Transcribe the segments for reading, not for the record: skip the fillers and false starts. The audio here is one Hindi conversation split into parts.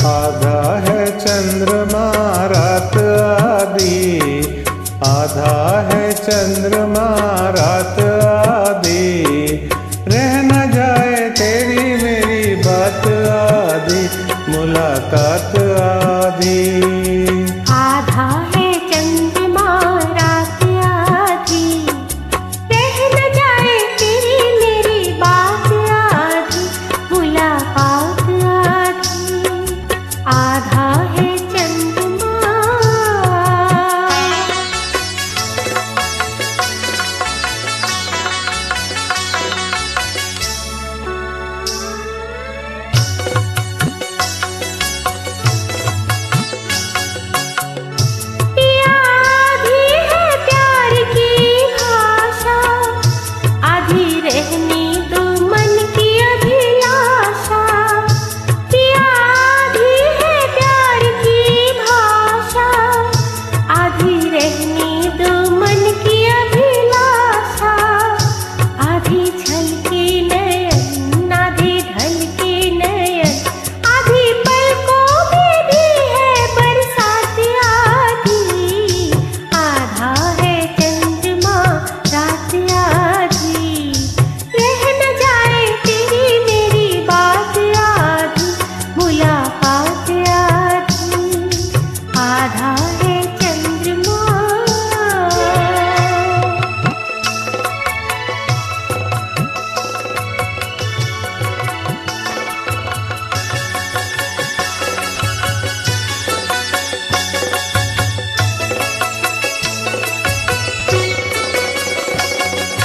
आधा है चंद्रमा रात आधी, आधा है चंद्रमा रात आधी, रह न जाए तेरी मेरी बात आधी, मुलाकात आधी। आधा है चंद्रमा रात आधी, रह न जाए तेरी मेरी बात आधी, मुलाकात आधी। आधा है चंद्रमा।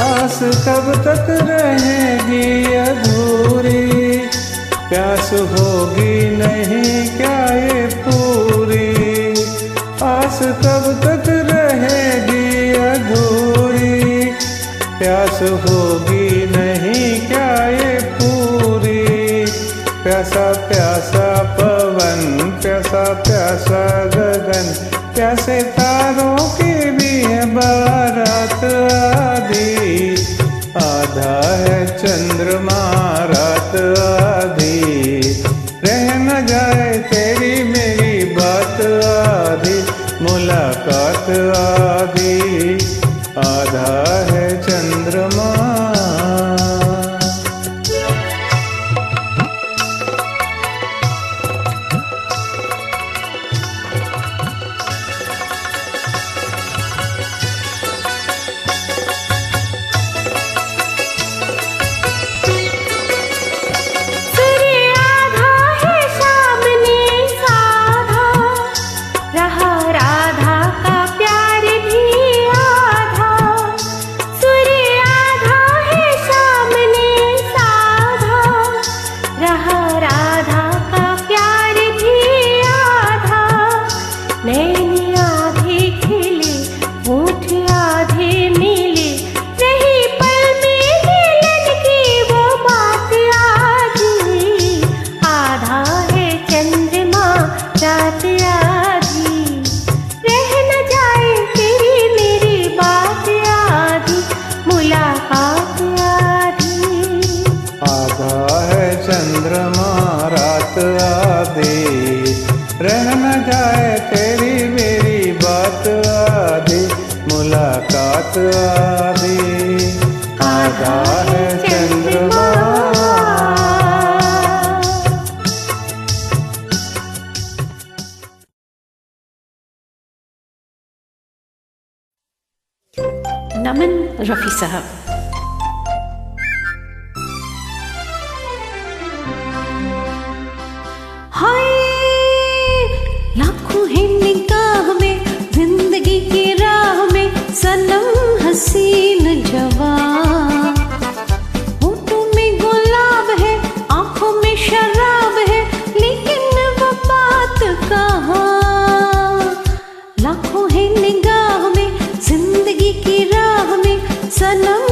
आस कब तक रहेगी अधूरी, प्यास होगी नहीं क्या ये पूरी। आस कब तक रहेगी अधूरी, प्यास होगी नहीं क्या ये पूरी। प्यासा प्यासा पवन, प्यासा प्यासा गगन, प्यासे तारों की भी है बारात आधी। आधा है चंद्रमा रात आधी, रह न जाए तेरी मेरी बात आधी, मुलाकात आधी। आधा है चंद्रमा। चंद्रमा रात आधी, रह न जाए तेरी मेरी बात आधी, मुलाकात आधी। आधा है चंद्रमा। नमन रफ़ी साहब। हाय लाखों हैं निगाह में, जिंदगी की राह में सनम हसीन जवां। होठों में गुलाब है, आंखों में शराब है, लेकिन वो बात कहाँ। लाखों हैं निगाह में, जिंदगी की राह में सनम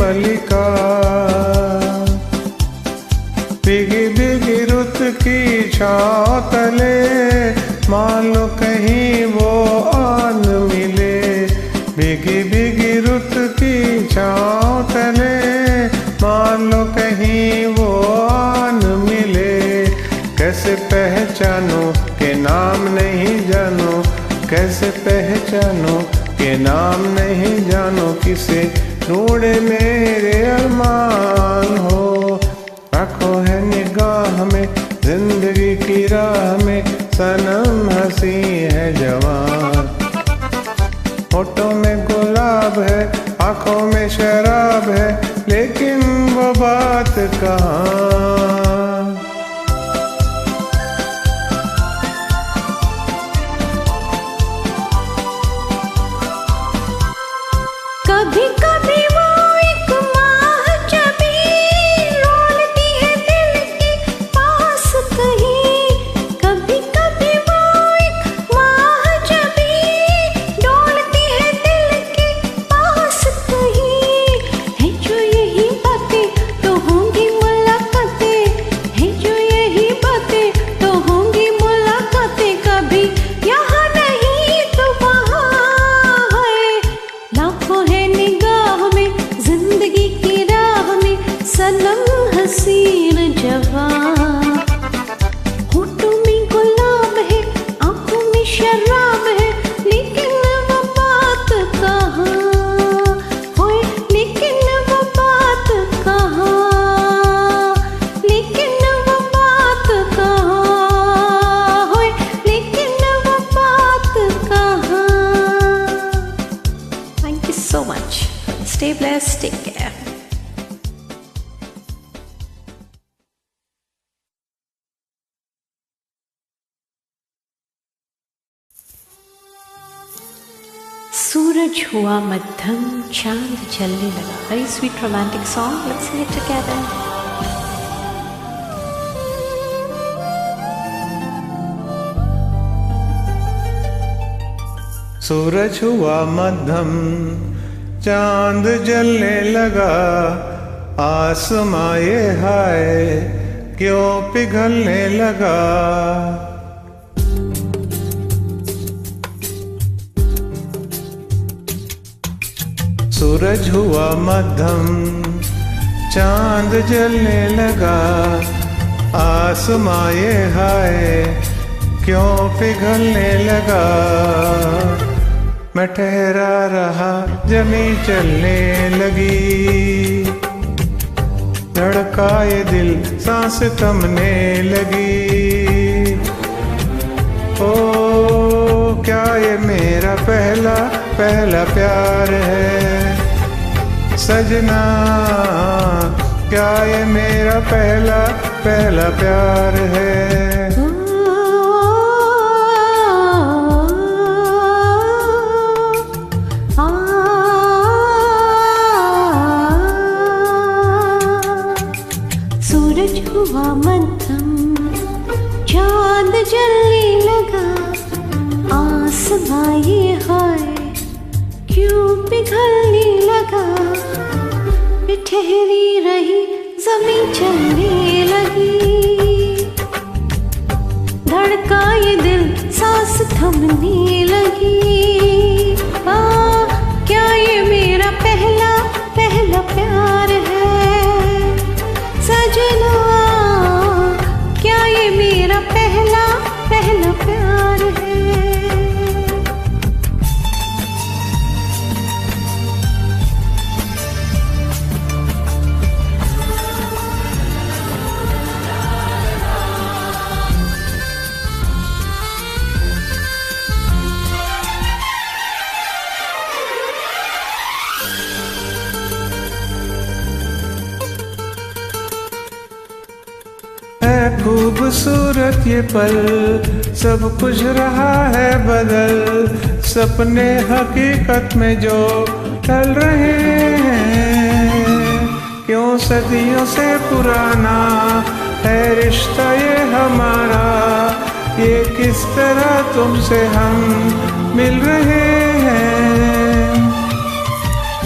मलिका। भीगी भीगी रुत की छाँव तले मान लो कहीं वो आन मिले। भीगी भीगी रुत की छाँव तले मान लो कहीं वो आन मिले। कैसे पहचानो के नाम नहीं जानो, कैसे पहचानो के नाम नहीं जानो, किसे ढूंढे मेरे अरमान हो। आँखों है निगाह में जिंदगी की राह में, सनम हंसी है जवान। होठों में गुलाब है, आँखों में शराब है, लेकिन वो बात कहाँ। कभी कभी वो एक माहजबी डोलती है दिल के पास कहीं। कभी कभी वो एक माहजबी डोलती है दिल के पास कहीं। है जो यही बातें तो होंगी मुलाकातें, है जो यही बातें तो होंगी मुलाकातें। कभी यहाँ नहीं तो वहाँ है, लाखों है निगाह में जिंदगी की राह में, सनम हसीन जवान। होठों में गुलाब है, आंखों में शराब है, लेकिन वो बात कहाँ होए, लेकिन वो बात कहाँ, लेकिन वो बात कहाँ होए, लेकिन वो बात कहाँ। Thank you so much. Stay blessed. Take care. सूरज हुआ मध्यम, चांद जलने लगा. Very sweet romantic song. Let's sing it together. सूरज हुआ मध्यम, चांद जलने लगा, आसमां ये हाय क्यों पिघलने लगा। सूरज हुआ मध्यम, चांद जलने लगा, आसमां ये हाय क्यों पिघलने लगा। मैं ठहरा रहा जमी चलने लगी, धड़का ये दिल सांस थमने लगी। ओ क्या ये मेरा पहला पहला प्यार है सजना, क्या ये मेरा पहला पहला प्यार है। सूरज हुआ मध्यम, चांद जलने लगा, आसमां ये हाय क्यों पिघलने लगा। मैं ठहरी रही ज़मीं चलने लगी, धड़का ये दिल सांस थमने लगी। क्या ये मेरा पहला पहला प्यार है सजना, क्या ये मेरा पहला पहला प्यार है। खूबसूरत ये पल, सब कुछ रहा है बदल, सपने हकीकत में जो ढल रहे हैं। क्यों सदियों से पुराना है रिश्ता ये हमारा, ये किस तरह तुमसे हम मिल रहे हैं।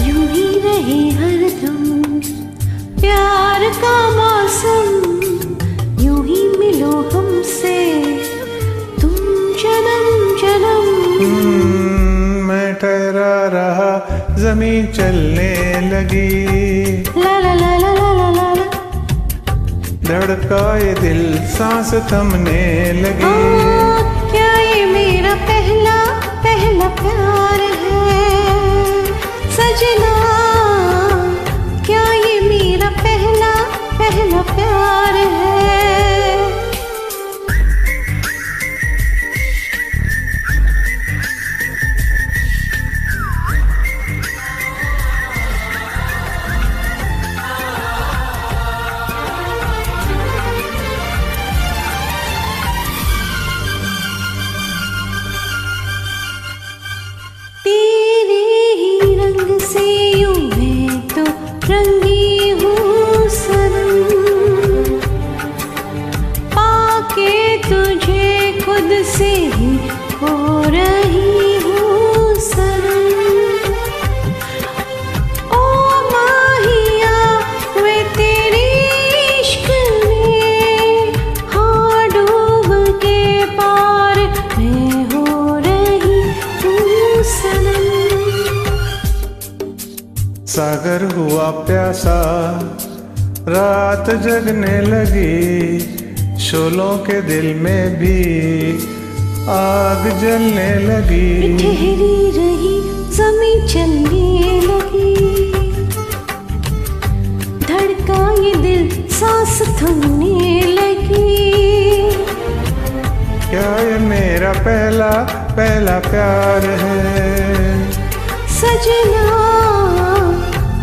यूं ही रहे हरदम चलने लगी। ला ला ला ला ला ला ला ला। धड़का ये दिल सांस थमने लगी। क्या ये मेरा पहला पहला प्यार है सजना? क्या ये मेरा पहला पहला प्यार है? तेरे ही रंग से यूं मैं तो रंगी हूँ सनम, पाके तुझे खुद से ही हो रही हूँ सनम। ओ माहिया मैं तेरे इश्क में, हाँ डूब के पार मैं हो रही हूँ सनम। सागर हुआ प्यासा, रात जगने लगी, शोलों के दिल में भी आग जलने लगी। ठहरी रही ज़मीं चलने लगी, धड़का ये दिल सांस थमने लगी। क्या ये मेरा पहला पहला प्यार है सजना?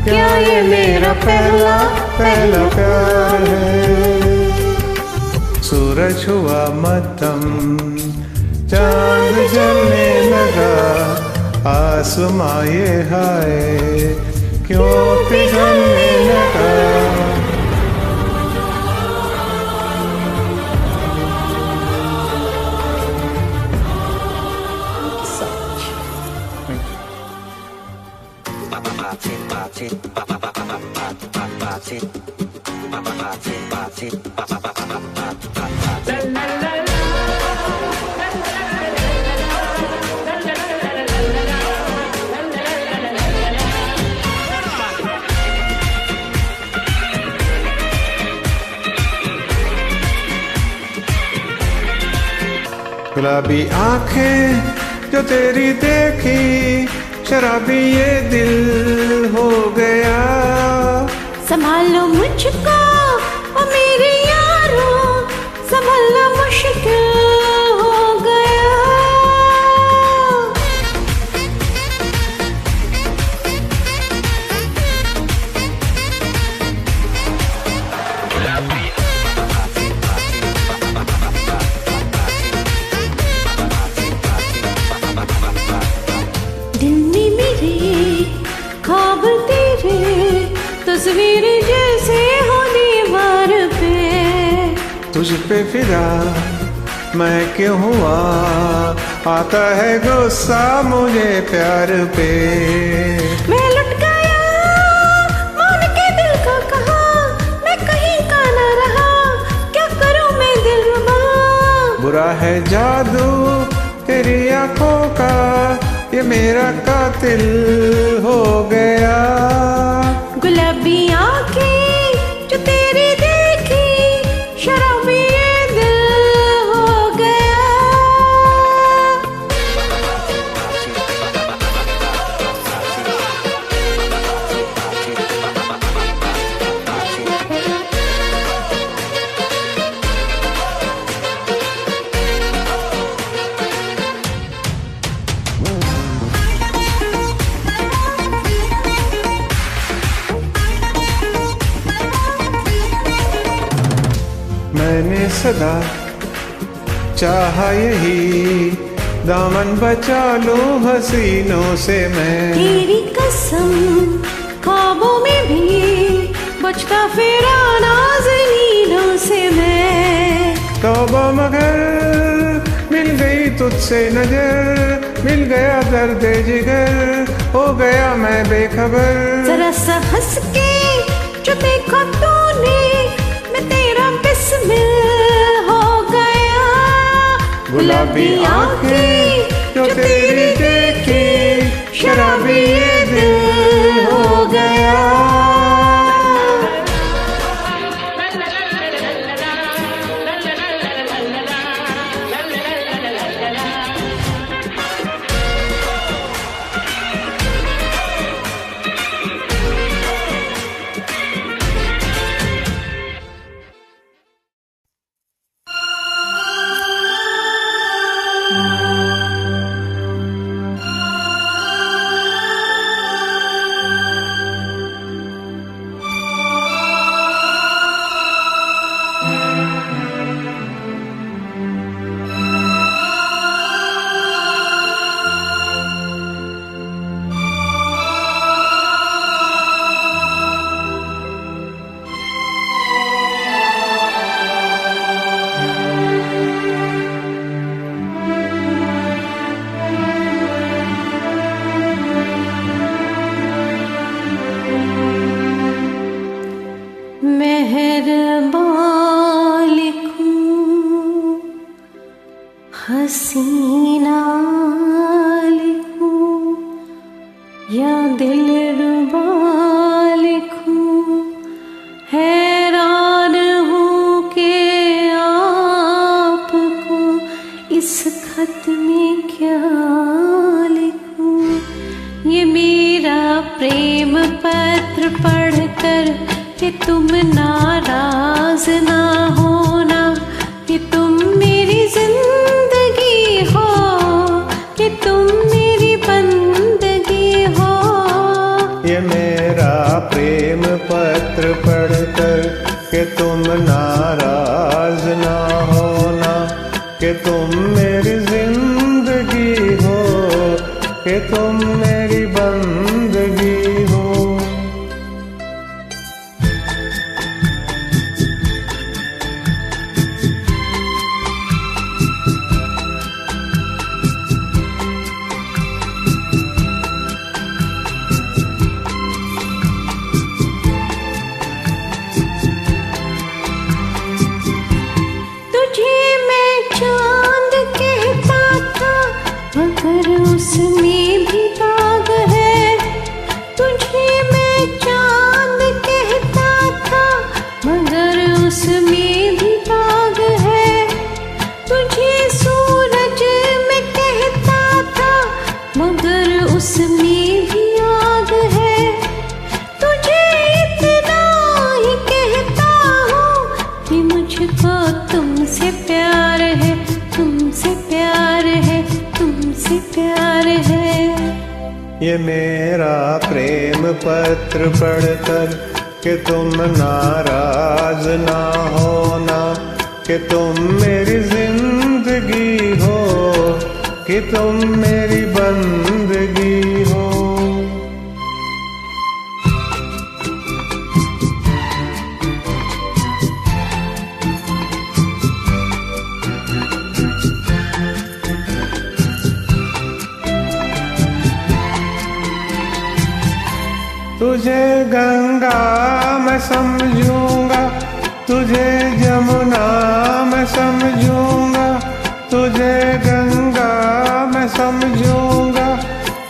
क्या ये मेरा पहला पहला प्यार है? सूरज हुआ मध्यम, चांद जलने लगा, आसमां ये हाय क्यों पिघलने लगा? गुलाबी आंखें जो तेरी देखी, शराबी ये दिल हो गया। संभालो मुझको ओ मेरे यारो, संभालना मुश्किल हो गया। दिल में मेरे ख्वाब तेरे, तस्वीर जैसे हो दीवार पे। तुझ पे फिदा मैं क्यों हुआ, आता है गुस्सा मुझे प्यार पे। मैं लुट गया मान के दिल का कहा, मैं कहीं का ना रहा, क्या करूं मैं दिलरुबा। बुरा है जादू तेरी आंखों का, ये मेरा कातिल हो गया। गुलाबी आंखें जो तेरी देखी, शराबी ये दिल हो गया। मैंने सदा चाहा यही, दामन बचा लूं हसीनों से मैं। तेरी कसम ख्वाबों में भी बचता फिरा नाज़नीनों से मैं। तौबा मगर मिल गई तुझसे नजर, मिल गया दर्द जिगर, हो गया मैं बेखबर। जरा सा हंस के जो देखा तूने, मैं तेरा बिस्मिल हो गया। गुलाबी आंखें जो तेरी देखी, शराबी ये दिल मेहरबान लिखूं, हसीना लिखूं या दिलरुबा लिखूं, हैरान हूँ कि आपको इस खत में क्या लिखूं। ये मेरा प्रेम पत्र पढ़कर कि तुम नाराज ना होना, कि तुम मेरी जिंदगी हो, कि तुम मेरी बंदगी हो। ये मेरा प्रेम पत्र पढ़कर कि तुम नाराज ना होना, कि तुम मेरी जिंदगी हो, कि तुम मेरी बंदगी हो। मगर उसमें भी दाग है, तुझे मैं चांद कहता था, मगर उसमें भी दाग है। तुझे सूरज मैं कहता था, मगर उसमें भी आग है। तुझे इतना ही कहता हूँ कि मुझको तुमसे प्यार है, तुमसे प्यार है, तुमसे प्यार है। ये मेरा प्रेम पत्र पढ़कर कि तुम नाराज ना होना, कि तुम मेरी जिंदगी हो, कि तुम मेरी बंदगी हो। तुझे गंगा मैं समझूंगा, तुझे जमुना मैं समझूंगा, तुझे गंगा मैं समझूंगा,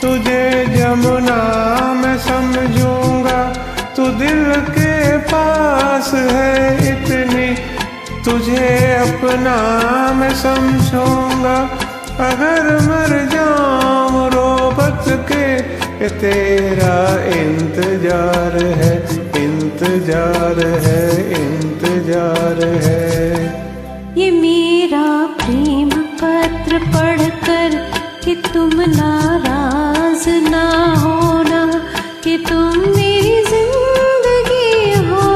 तुझे जमुना मैं समझूंगा। तू दिल के पास है इतनी, तुझे अपना मैं समझूंगा। अगर मर जाऊं रो बच के, तेरा इंतजार है, इंतजार है, इंतजार है। ये मेरा प्रेम पत्र पढ़कर कि तुम नाराज ना होना, कि तुम मेरी जिंदगी हो,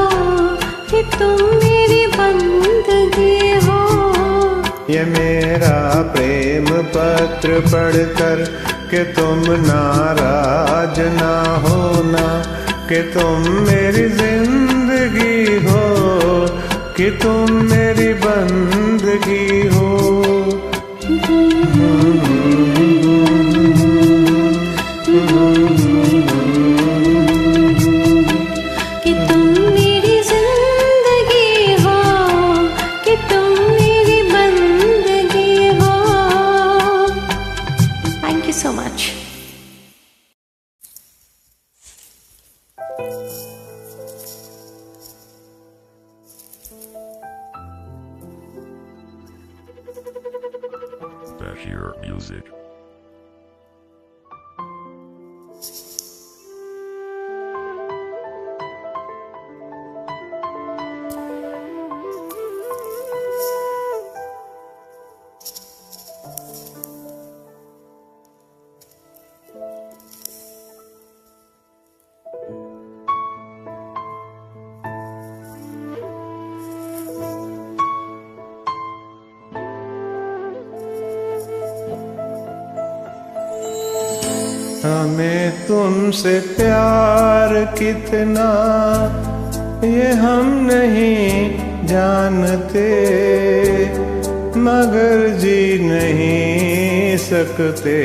कि तुम मेरी बंदगी हो। ये मेरा प्रेम पत्र पढ़कर कि तुम नाराज ना होना, कि तुम मेरी जिंदगी हो, कि तुम मेरी बंदगी हो। कि तुम मेरी जिंदगी हो, कि तुम मेरी बंदगी हो। Thank you so much. Bashir Music. हमें तुमसे प्यार कितना ये हम नहीं जानते, मगर जी नहीं सकते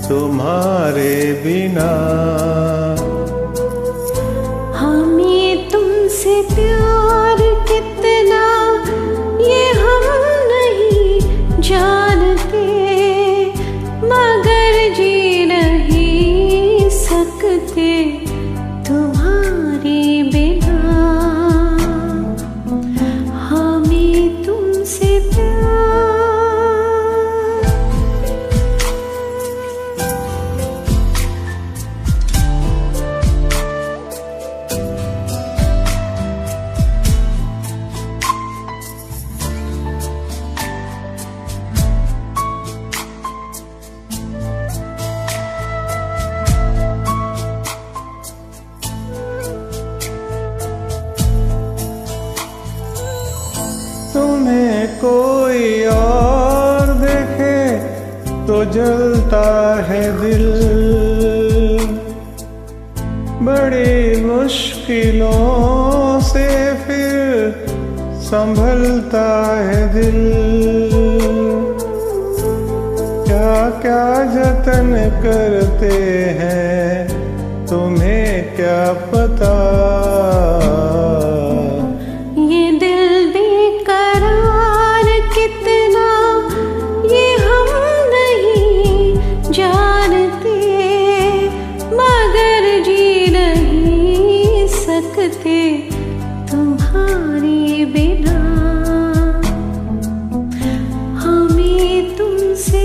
तुम्हारे बिना। हमें तुमसे तुमसे प्यार कितना ये हम नहीं जानते, मगर जी नहीं सकते तुम्हारे बिना। हमें तुमसे तुम्हें कोई और देखे तो जलता है दिल, बड़ी मुश्किलों से फिर संभलता है दिल। क्या क्या जतन करते हैं तुम्हें क्या पता, ये दिल बेकरार कितना ये हम नहीं जानते, मगर जी नहीं सकते तुम्हारे बिना। हमें तुमसे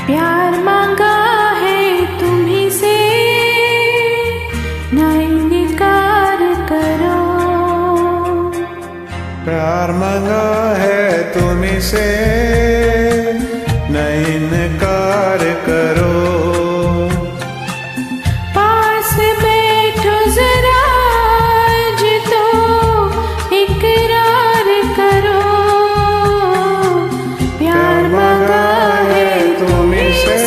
प्यार मांगा है तुम्हीं से, ना इनकार करो। प्यार मांगा है तुम्हीं से न इनकार करो। पास बैठो जरा आज तो इकरार करो। प्यार मांगा है तुम्हीं से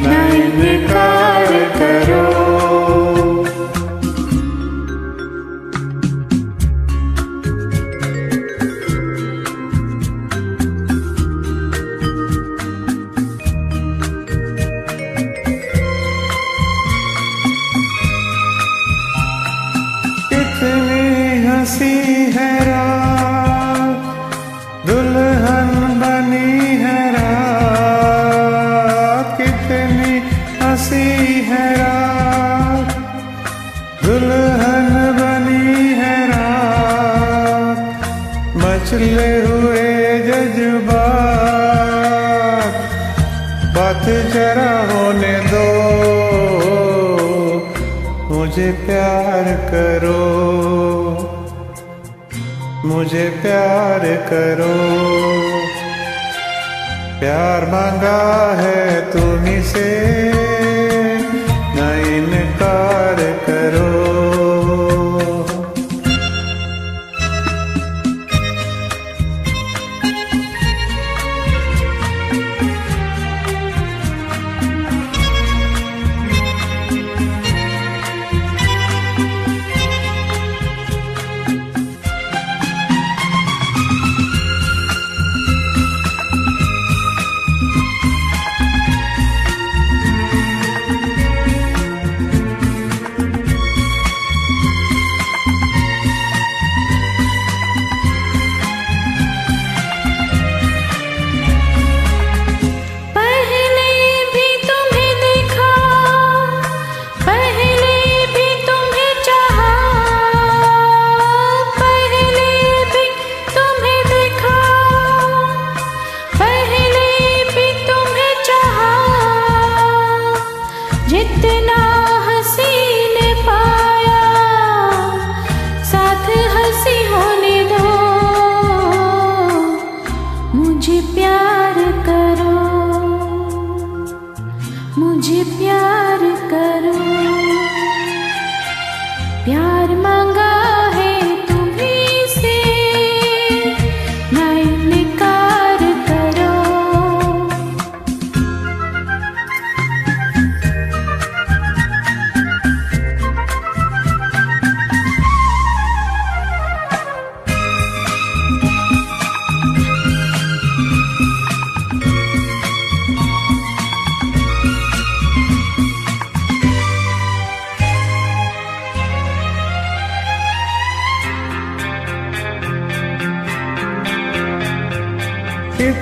न इनकार करो। कितनी हंसी है रात, दुल्हन बनी है रात। कितनी हंसी है रात, दुल्हन बनी है रात। मचले हुए जज्बात बात जरा होने दो, मुझे प्यार करो, मुझे प्यार करो। प्यार मांगा है तुम्हीं से न इनकार करो।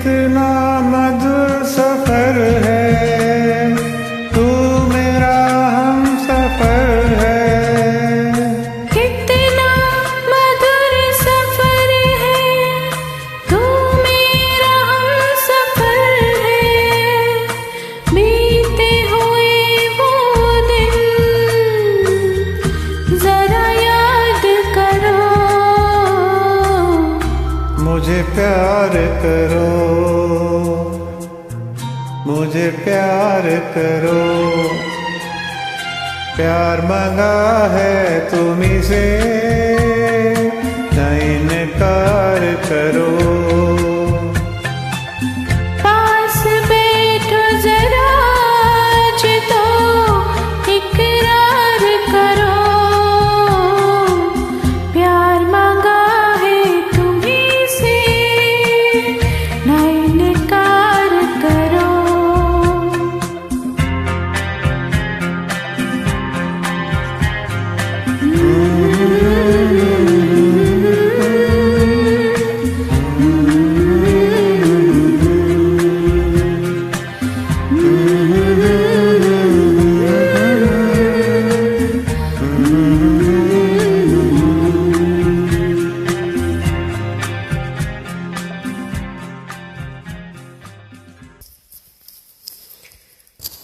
कितना मधुर सफर है, तू मेरा हम सफर है। कितना मधुर सफर है, तू मेरा हम सफर है। बीते हुए वो दिन जरा याद करो, मुझे प्यार करो, मुझे प्यार करो। प्यार मांगा है तुम्हीं से, न इनकार करो। पास बैठो जरा आज तो इकरार करो। प्यार मांगा है तुम्हीं से, ना इनकार करो।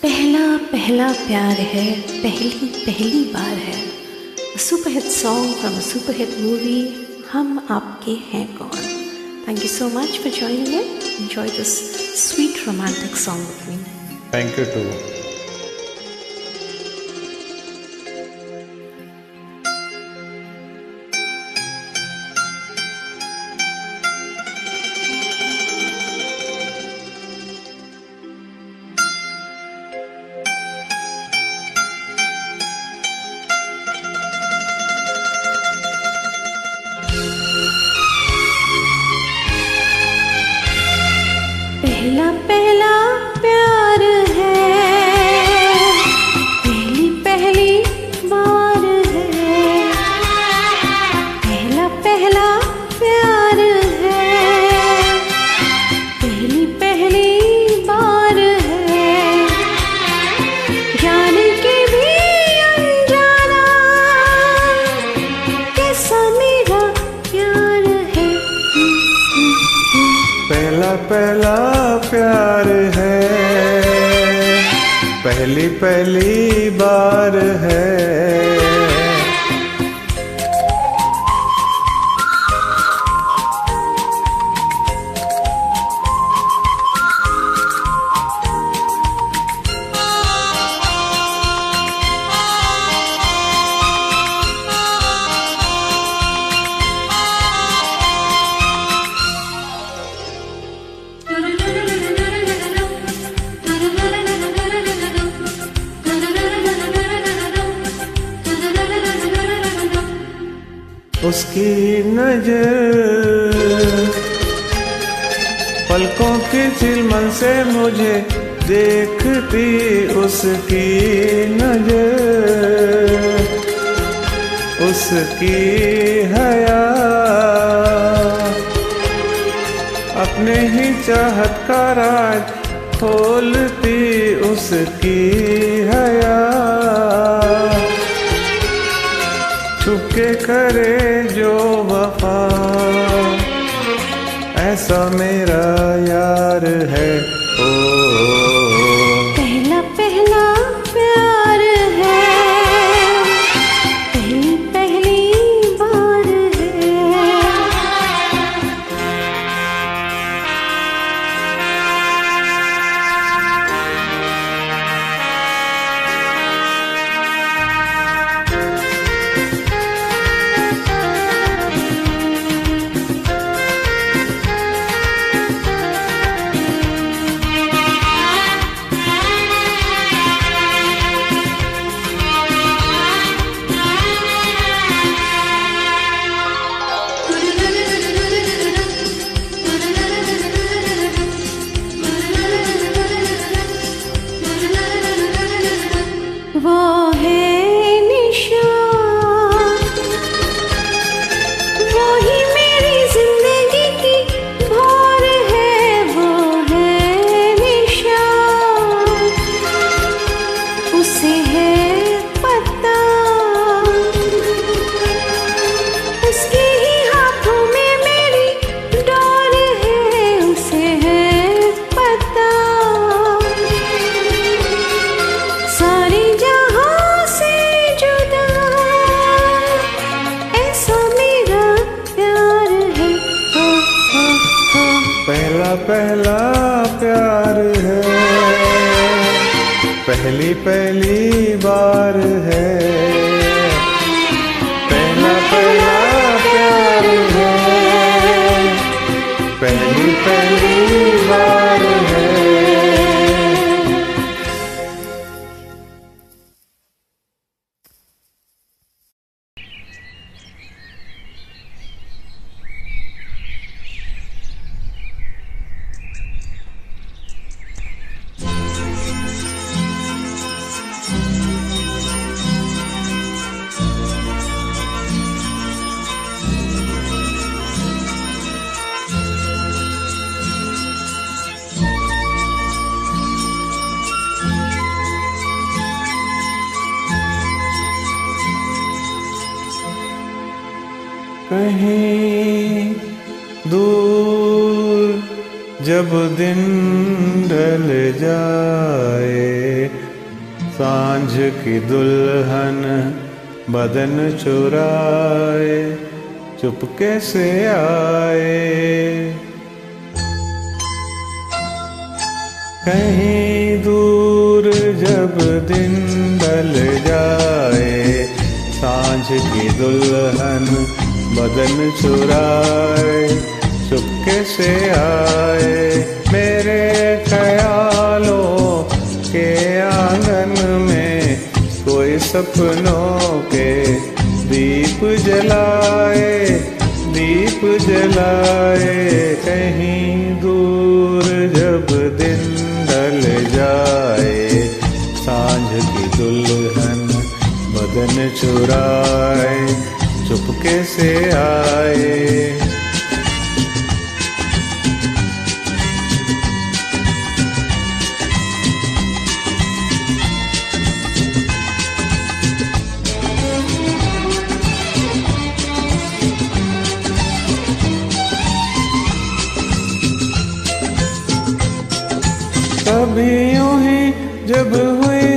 पहला पहला प्यार है, पहली पहली बार है। Super hit song from a super hit movie, Hum Aapke Hain Koun. Thank you so much for joining in. Enjoy this sweet romantic song with me. Thank you too. पहला पहला प्यार है, पहली पहली बार है। पहला पहला प्यार है, पहली पहली बार है। जान के भी अनजाना कैसा मेरा प्यार है। पहला पहला प्यार है, पहली पहली बार है। उसकी नजर पलकों की चिलमन से मुझे देखती, उसकी नजर उसकी हया अपने ही चाहत का राज खोलती, उसकी हया छुपके करे जो वफा, ऐसा मेरा यार है। ओ पहला पहला प्यार है, पहली पहली बार है। पहली पहली बार है, पहला पहला प्यार है, पहली पहली बार है। कहीं दूर जब दिन ढल जाए, सांझ की दुल्हन बदन चुराए चुपके से आए। कहीं दूर जब दिन ढल जाए, सांझ की दुल्हन बदन चुराए चुपके से आए। मेरे ख्यालों के आंगन में कोई सपनों के दीप जलाए, दीप जलाए। कहीं दूर जब दिन ढल जाए, सांझ की दुल्हन बदन चुराए चुपके से आए। कभी यूं ही जब हुई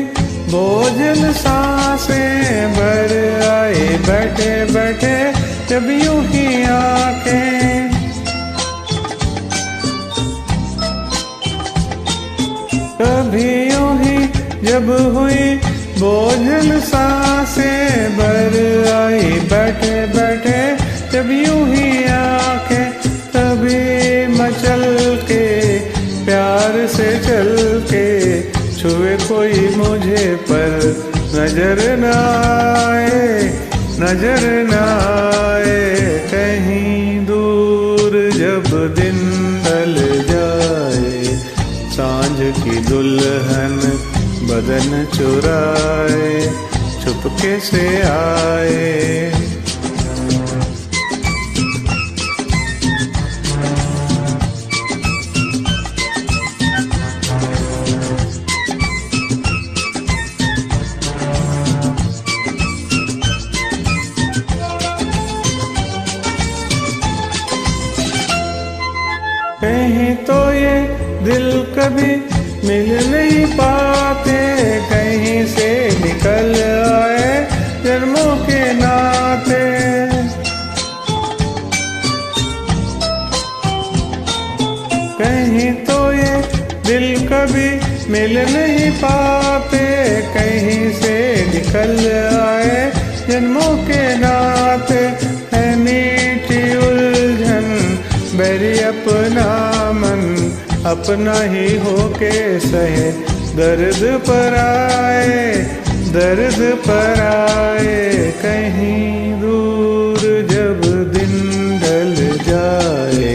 भोजन सांसें भर आई, बैठे बैठे जब यूं ही आंखें। कभी यूं ही जब हुई भोजन सांसें भर आई, बैठे बैठे जब यूं ही आंखें। तभी मचल के प्यार से चल के छुए कोई मुझे पर नजर न आए, नजर न आए। कहीं दूर जब दिन ढल जाए, सांझ की दुल्हन बदन चुराए चुपके से आए। कहीं तो ये दिल कभी मिल नहीं पाते, कहीं से निकल आए जन्मों के नाते। कहीं तो ये दिल कभी मिल नहीं पाते, कहीं से निकल आए जन्मों के नाते। है मीठी उलझन मेरी अपना मन, अपना ही होके सहे दर्द पर आए, दर्द पर आए। कहीं दूर जब दिन ढल जाए,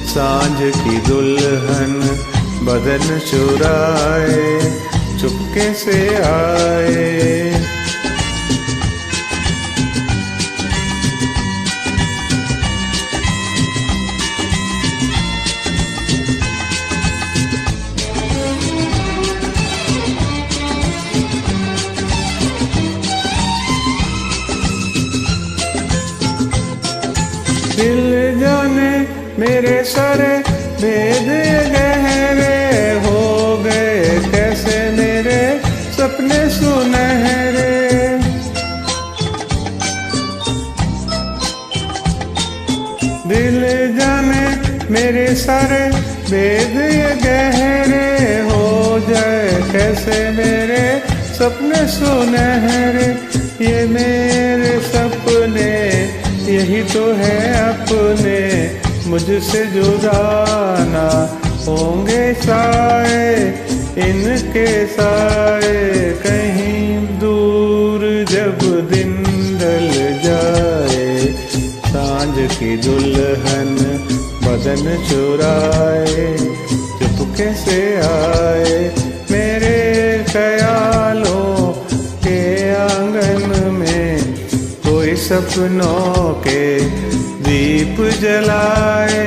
सांझ की दुल्हन बदन चुराए चुपके से आए। दिल जाने मेरे सारे भेद गहरे हो गए, कैसे मेरे सपने सुनहरे। दिल जाने मेरे सारे भेद गहरे हो जाए, कैसे मेरे तो है अपने मुझसे जुदाना, होंगे साए इनके साए कहीं दूर जब दिन ढल जाए। सांझ की दुल्हन बदन चुराए चुपके से आए मेरे ख्यालों के आंगन में। कोई सपनों के दीप जलाए,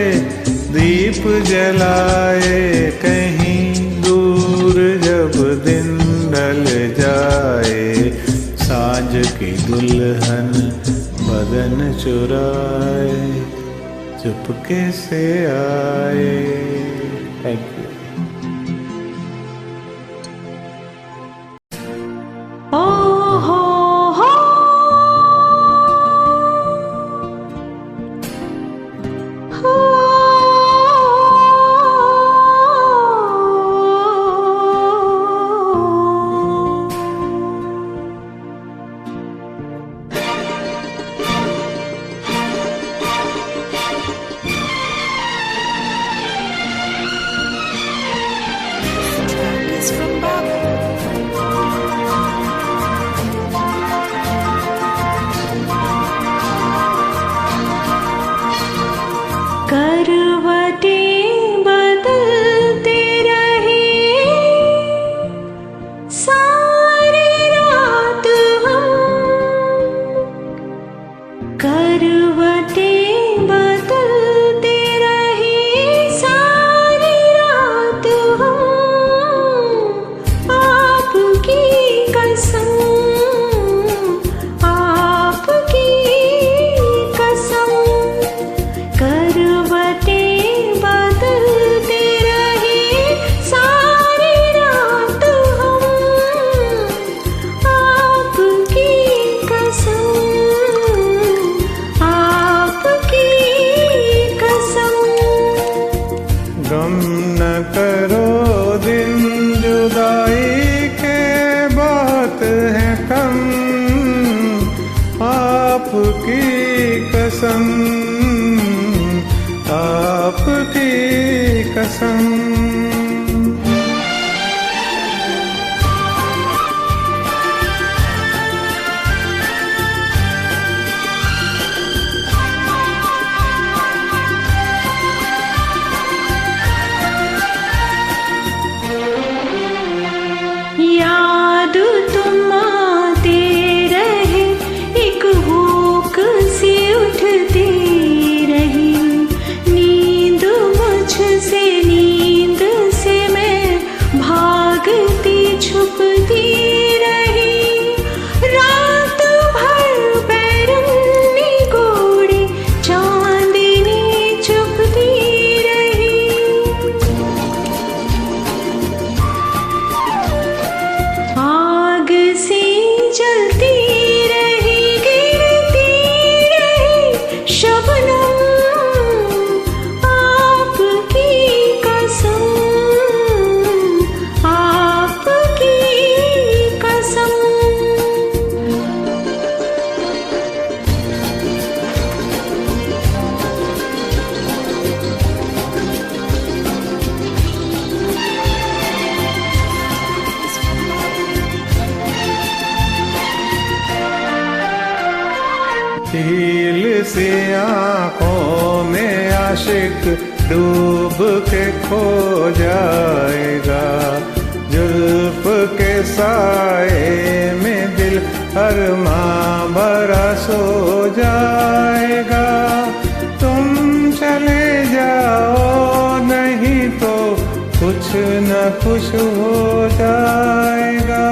दीप जलाए कहीं दूर जब दिन ढल जाए। सांझ की दुल्हन बदन चुराए चुपके से आए। Thank you. ओ हो हो हो करवटें बदलते रहे सारी रात हम, करवटें बदलते रहे सारी रात हम। आपकी कसम, आपकी कसम, करवटें बदलते रहे सारी रात हम। आपकी कसम, आपकी कसम। गम न करो दिन जुदाई के बात है कम, आपकी कसम, आपकी कसम। याद तुम आते रहे, एक भूख सी उठती रही। नींद मुझसे, नींद से मैं भागती छुपती रही। रात भर बैरंगी गोरी चांदनी चुपती रही। आग सी जलती रही, गिरती रही शबनम। आपकी कसम, आपकी कसम। झील सी आंखों में आशिक डूब के खो जाएगा। जुल्फ के साए में दिल अरमां भरा सो जाएगा। तुम चले जाओ नहीं तो कुछ न कुछ हो जाएगा।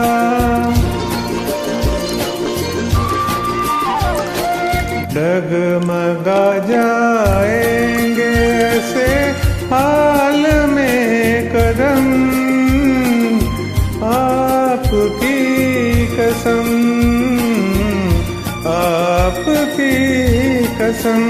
डगमगा जाएंगे ऐसे हाल में कदम, आपकी कसम, आपकी कसम।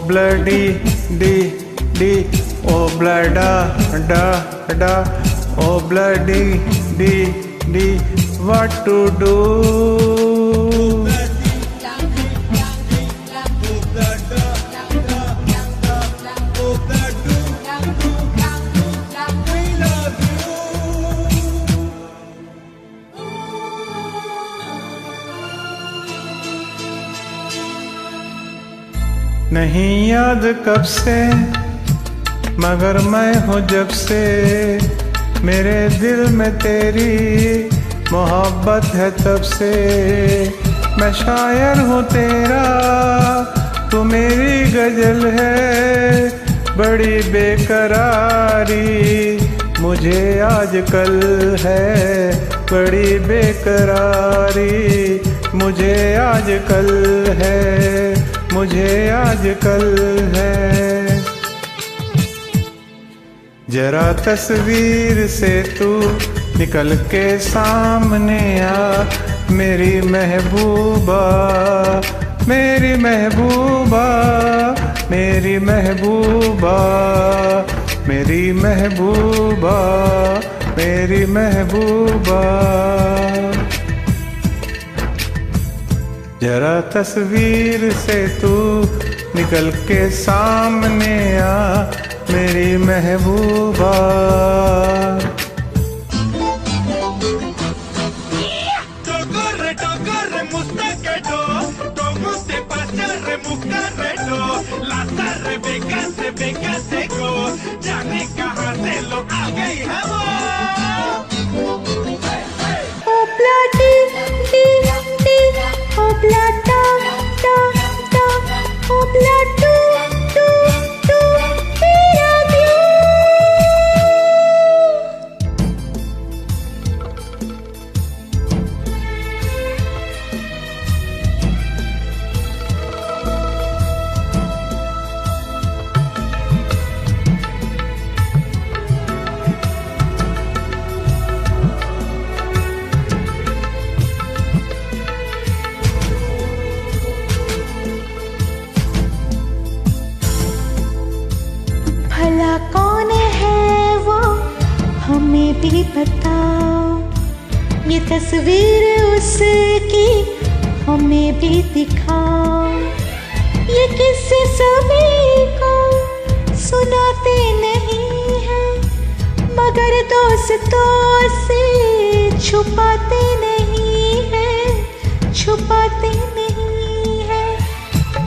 bloody D D, oh blada da da, oh bloody D D, what to do? नहीं याद कब से मगर मैं हूँ जब से, मेरे दिल में तेरी मोहब्बत है तब से। मैं शायर हूँ तेरा, तू मेरी गजल है, बड़ी बेकरारी मुझे आजकल है, बड़ी बेकरारी मुझे आजकल है, मुझे आजकल है। जरा तस्वीर से तू निकल के सामने आ, मेरी महबूबा, मेरी महबूबा, मेरी महबूबा, मेरी महबूबा, मेरी महबूबा। जरा तस्वीर से तू निकल के सामने आ, मेरी महबूबा। भला कौन है वो हमें भी बताओ, ये तस्वीर उसकी हमें भी दिखाओ। ये किसी सभी को सुनाते नहीं हैं, मगर दोस्तों से छुपाते नहीं हैं, छुपाते नहीं हैं।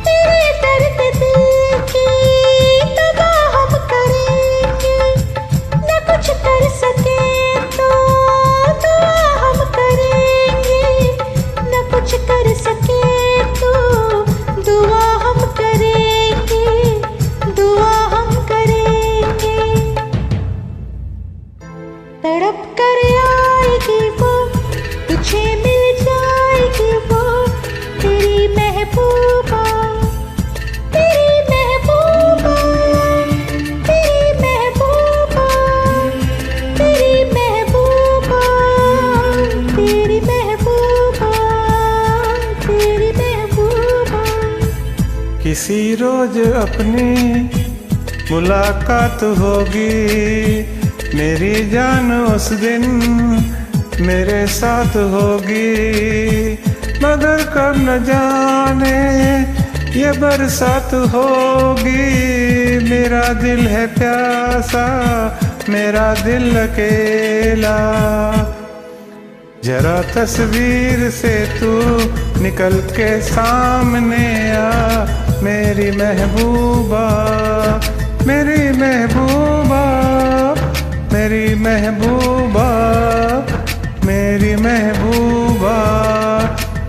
तेरे दर्द दिल की कुछ कर सके तो दुआ हम करेंगे, न कुछ कर सके तो दुआ हम करेंगे, दुआ हम करेंगे। तड़प कर आएगी वो, तुझे मिल जाएगी वो, तेरी महबूबा, तेरी महबूबा, तेरी महबूबा, तेरी महबूबा, तेरी महबूबा, तेरी महबूबा। किसी रोज अपनी मुलाकात होगी, मेरी जान उस दिन मेरे साथ होगी, मगर कब न जाने ये बरसात होगी। मेरा दिल है प्यासा, मेरा दिल अकेला। जरा तस्वीर से तू निकल के सामने आ, मेरी महबूबा, मेरी महबूबा, मेरी महबूबा, मेरी महबूबा,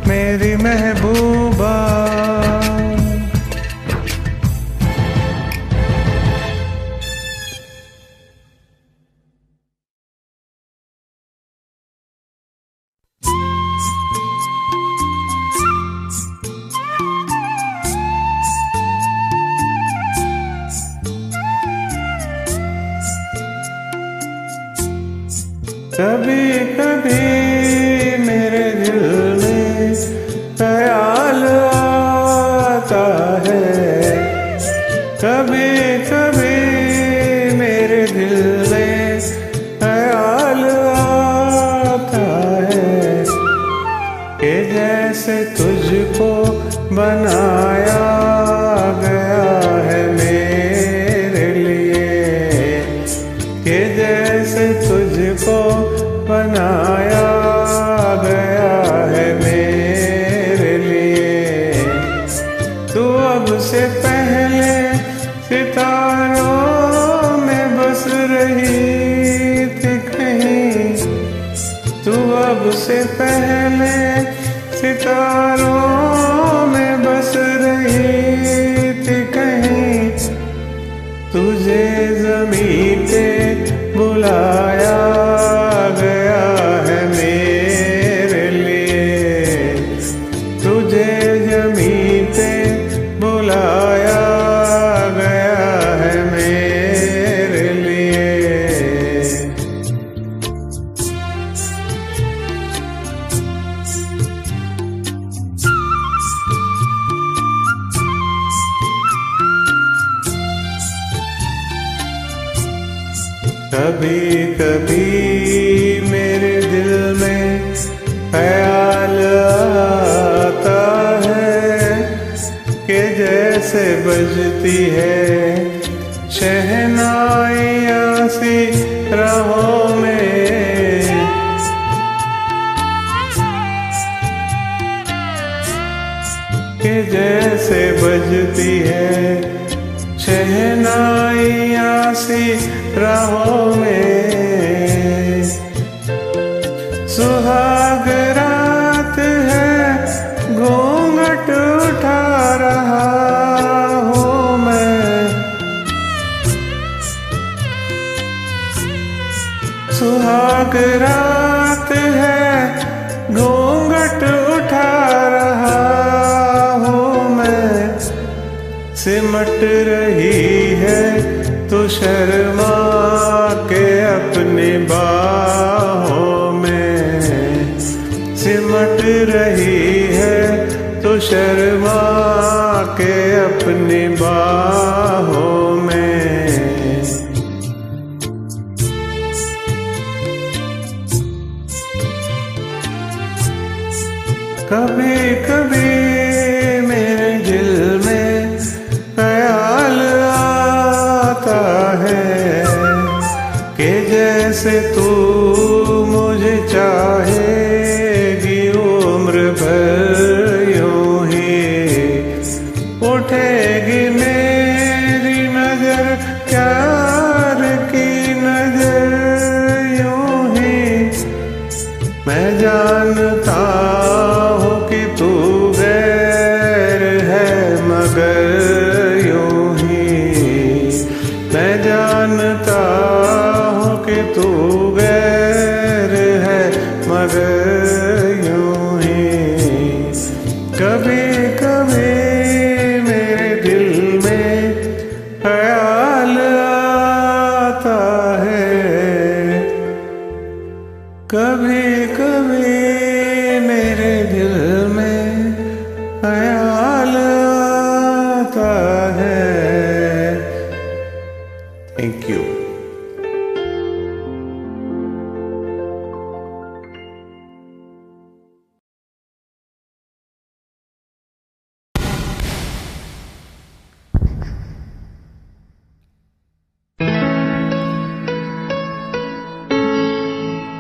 मेरी महबूबा। कभी कभी मेरे जैसे तुझको बनाया गया है मेरे लिए, कि जैसे तुझको बनाया गया है मेरे लिए। तू अब से पहले सितारों में बस रही थी कहीं, तू अब से पहले सितारों में बस रही थी कहीं। तुझे ज़मीं पे बुलाया गया है मेरे लिए, तुझे ज़मीं पे बुलाया गया है मेरे लिए। कभी कभी मेरे दिल में ख्याल आता है कि जैसे बजती है शहनाइयाँ सी राहों में, कि जैसे बजती है शहनाइयाँ सी राहों में। सुहाग रात है घूंघट उठा रहा हूँ मैं, सुहाग रात है घूंघट उठा रहा हूँ मैं। सिमट रही है तू शर्मा के अपनी बाहों में, सिमट रही है तू शर्मा के अपनी बाहों में। कभी कभी मेरे दिल में ख्याल आता है कि जैसे तू मुझे चाहेगी उम्र भर यूं ही, उठेगी मेरी नजर प्यार की नजर यूं ही। मैं जानता हूँ कि तू गैर है मगर यूं ही, मैं जानता हूँ कि तू गैर है मगर यूं ही। कभी कभी मेरे दिल में ख्याल आता है, कभी कभी मेरे दिल में ख्याल आता है। Thank you.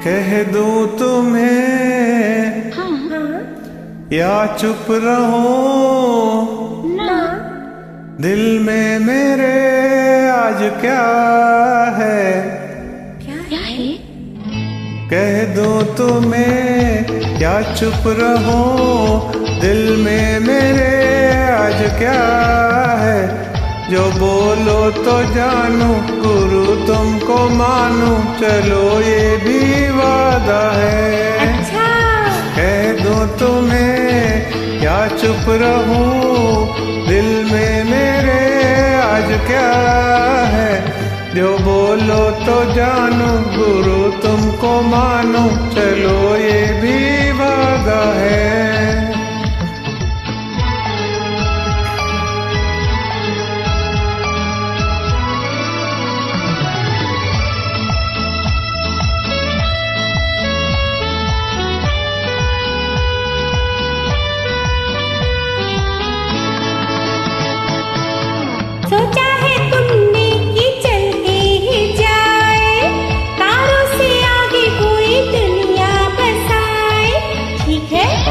कह दूं तुम्हें या चुप रहूं, दिल में मेरे आज क्या है, कह दूं तुम्हें या चुप रहूं, दिल में मेरे आज क्या है। जो बोलो तो जानूं, गुरु तुमको मानूं, चलो ये भी वादा है। अच्छा। कह दूं तुम्हें या चुप रहूं, दिल में मेरे आज क्या है। जो बोलो तो जानूं, गुरु तुमको मानूं, चलो ये भी वादा है।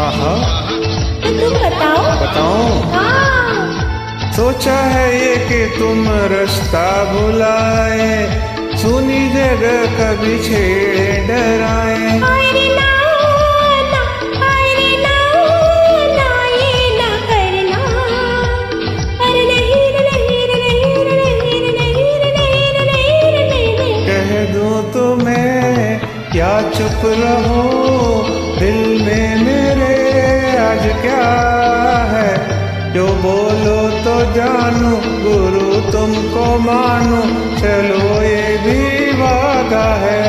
हाँ हाँ तो तुम बताओ। बताऊं? हाँ। सोचा है ये कि तुम रास्ता भुलाए, सुनी जगह कभी छेड़े डराए। अरे ना ना, अरे ना ना, ये ना करना। अरे नहीं रे नहीं रे नहीं रे नहीं रे नहीं रे नहीं रे नहीं रे नहीं रे। कह दूं तुम्हें क्या चुप रहो, दिल में मेरे आज क्या है, जो बोलो तो जानू, गुरु तुमको मानू, चलो ये भी वादा है।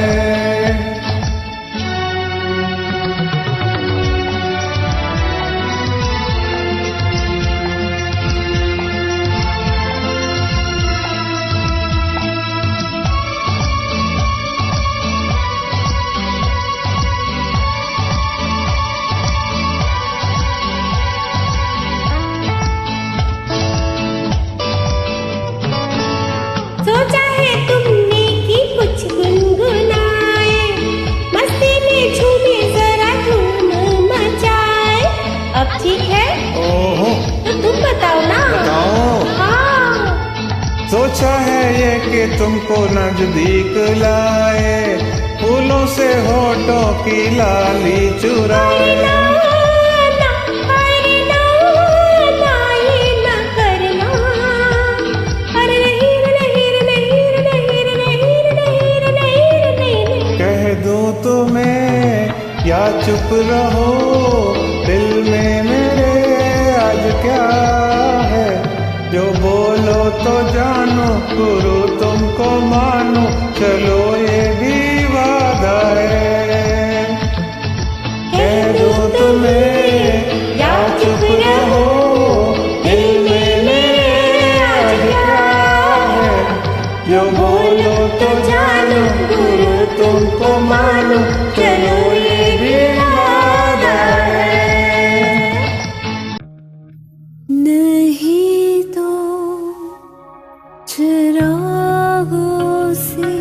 सोचा है तुमने कि कुछ गुनगुनाए, मस्ती में झूमे जरा धूम मचाए। अब ठीक है? ओहो तो तुम बताओ ना। बताओ। हाँ। सोचा है ये कि तुमको नजदीक लाए, फूलों से होठों की लाली चुराए। ना ना, अरे ना ना, ये ना करना। अरे नहीं रे नहीं रे नहीं रे नहीं रे नहीं रे नहीं रे नहीं रे नहीं रे। कह दूं तुम्हें या चुप रहो, दिल में मेरे आज क्या है, जो बोलो तो जानो, गुरु तुमको मानो, चलो ये भी वादा है। कह दूं तुम्हें या चुप रहो, दिल में मेरे आज क्या है, जो बोलो तो जानो, गुरु तुमको मानो, चलो ये भी वादा है। नहीं तो चिरागों से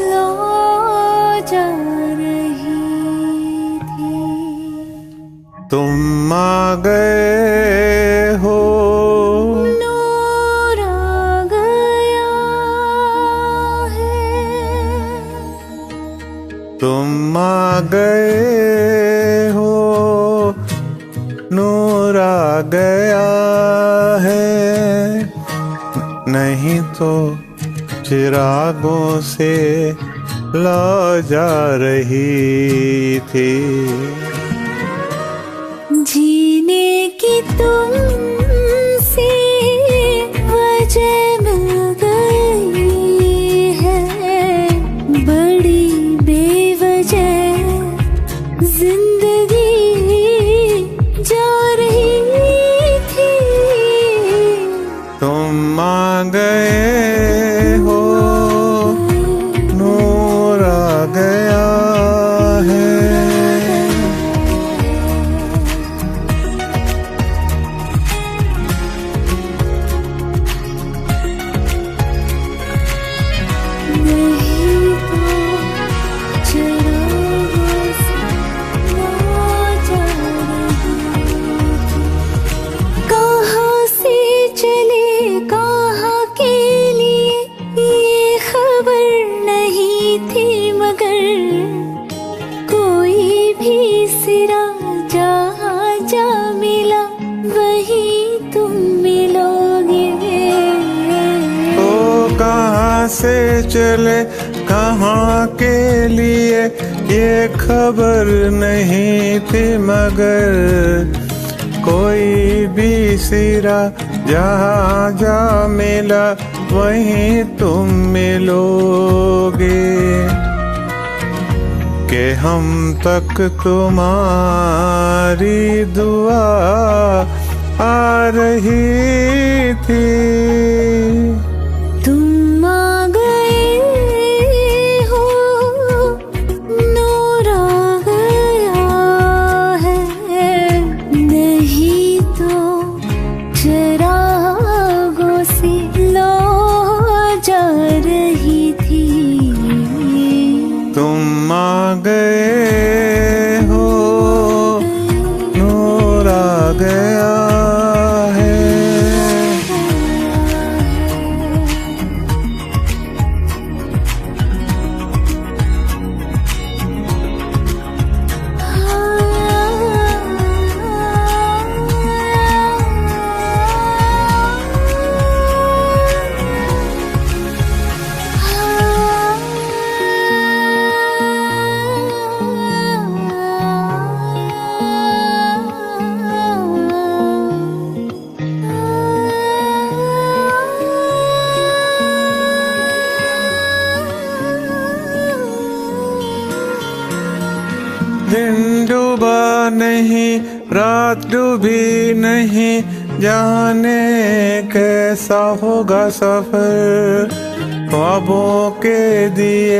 ला जा रही थी। तुम आ गए हो, नूर आ गया है। तुम आ गए हो, नूर आ गया है, नहीं तो चिरागों से ला जा रही थी। जीने की तुमसे वजह मिल गई है, बड़ी बेवजह जिंदगी जा रही थी। तुम आ गए हो, नूर आ गया है। नहीं तो चिरागों से ला जा रही थी। कहाँ से चले कहाँ के लिए ये खबर नहीं थी, मगर कोई भी सिरा जहाँ जा मिला वहीं तुम मिलोगे। तो कहाँ से चले कहाँ के लिए ये खबर नहीं थी, मगर कोई भी सिरा जहाँ जा मिला वहीं तुम मिलोगे। कि हम तक तुम्हारी दुआ आ रही थी। तुम आ गए हो, नूर आ गया है, नहीं तो चिरागों से ला जा रही थी। तुम आ गए हो, सुबह नहीं रात डूबी नहीं, जाने कैसा होगा सफर। ख्वाबों के दिए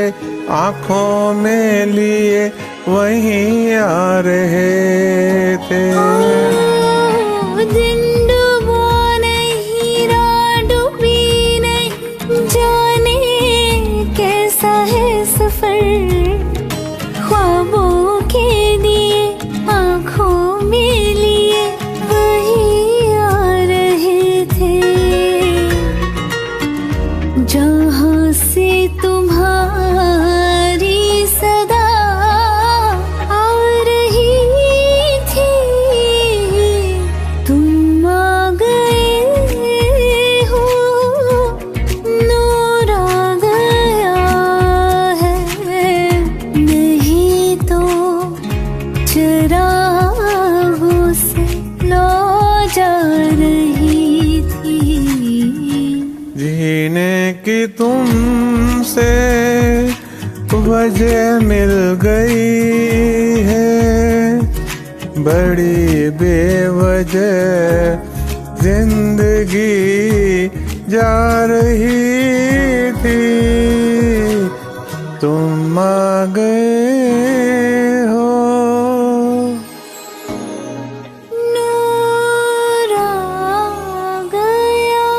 आंखों में लिए वहीं आ रहे थे। दिन डूबो नहीं रात डूबी नहीं, जाने कैसा है सफर। ख्वाबों के दिए आंखों में लिए वहीं आ रहे थे। जहाँ से तुम्हारी सदा आ रही थी, तुम आ गए हो, नूर आ गया है। नहीं तो चिरागों से लौ जा रही थी। जीने की तुमसे वजह मिल गई है, बड़ी बेवजह जिंदगी जा रही थी। तुम आ गए हो। नूर आ गया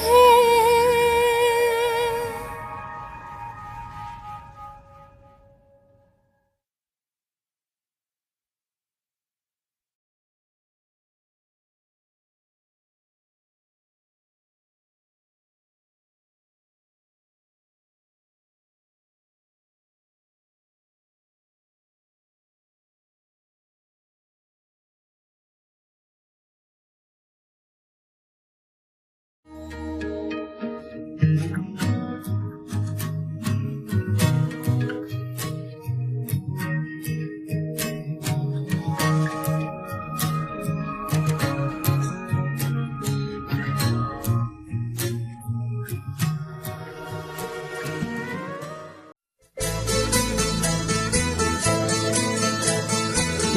है।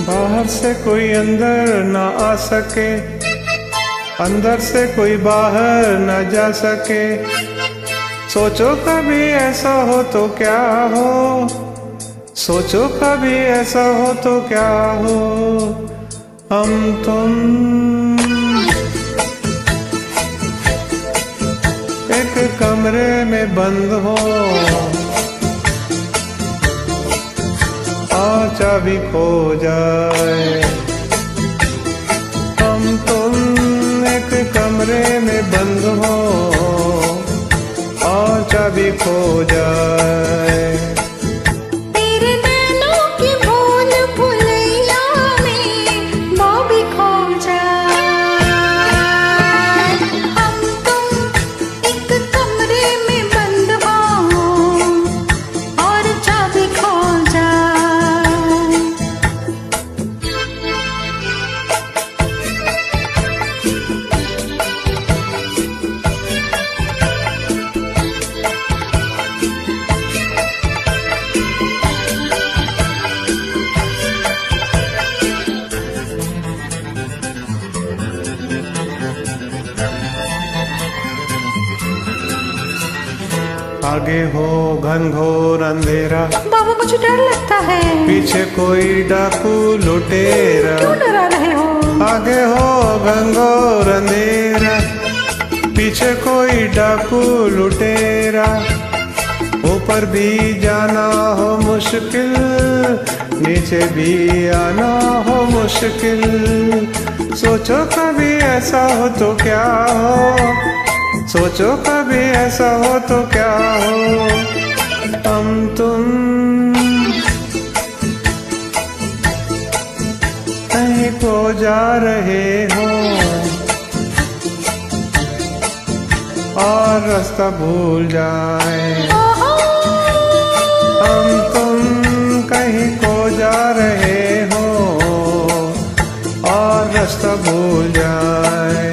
बाहर से कोई अंदर ना आ सके, अंदर से कोई बाहर ना जा सके। सोचो कभी ऐसा हो तो क्या हो, सोचो कभी ऐसा हो तो क्या हो। हम तुम एक कमरे में बंद हो और चाबी खो जाए। हम तुम एक कमरे में बंद हो और चाबी खो जाए। तेरे नैनों की भूल भुलैया में वो भी खो जाए। हम तुम एक कमरे में बंद हो और चाबी खो जाए। आगे हो घनघोर अंधेरा, बाबू मुझे डर लगता है। पीछे कोई डाकू लुटेरा। क्यों डरा रहे हो? आगे हो घनघोर अंधेरा, पीछे कोई डाकू लुटेरा। ऊपर भी जाना हो मुश्किल, नीचे भी आना हो मुश्किल। सोचो कभी ऐसा हो तो क्या हो, सोचो कभी ऐसा हो तो क्या हो। हम तुम कहीं को जा रहे हो और रास्ता भूल जाए। हम तुम कहीं को जा रहे हो और रास्ता भूल जाए।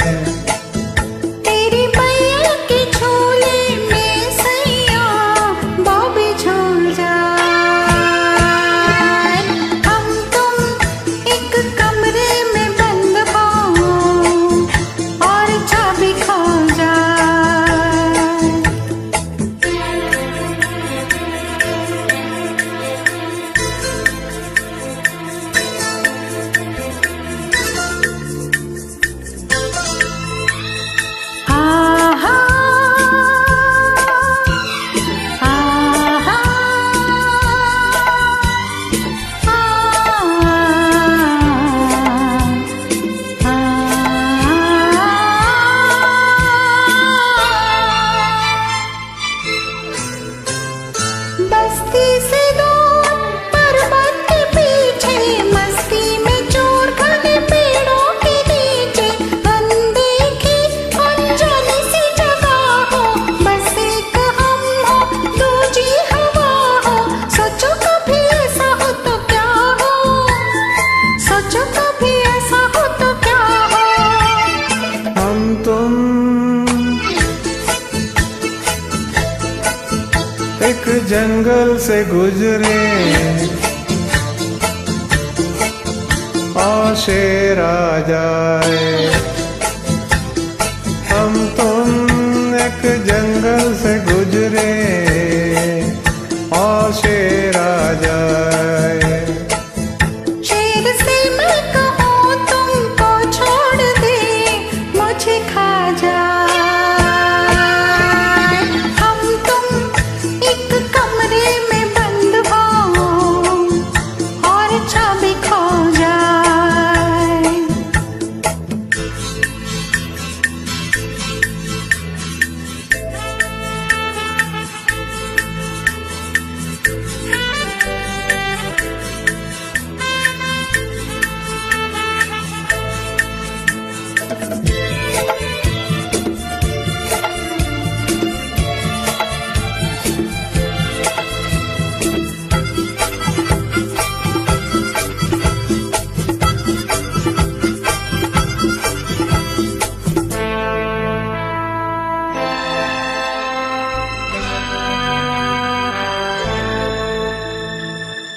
तेरी मैया के झोले में सैया वो भी झूल जाए। हम तो से गुजरे और शेर आ जाए। हम तुम एक जंगल से गुजरे और शेर आ जाए। शेर से मैं कहूँ तुमको छोड़ दे, मुझे खा जाए। हम तुम एक कमरे में बंद हो और चाबी खो जाए।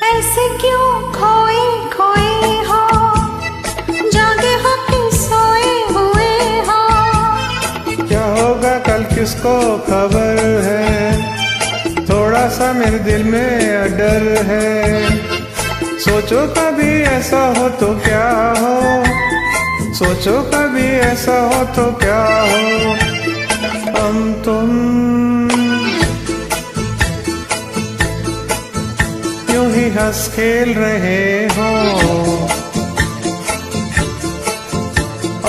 ऐसे क्यों खोए खोए हो, जागे हो कि सोए हुए हो। क्या होगा कल किसको खबर है, थोड़ा सा मेरे दिल में डर है। सोचो कभी ऐसा हो तो क्या हो, सोचो कभी ऐसा हो तो क्या हो। हम तुम यूं ही हंस खेल रहे हो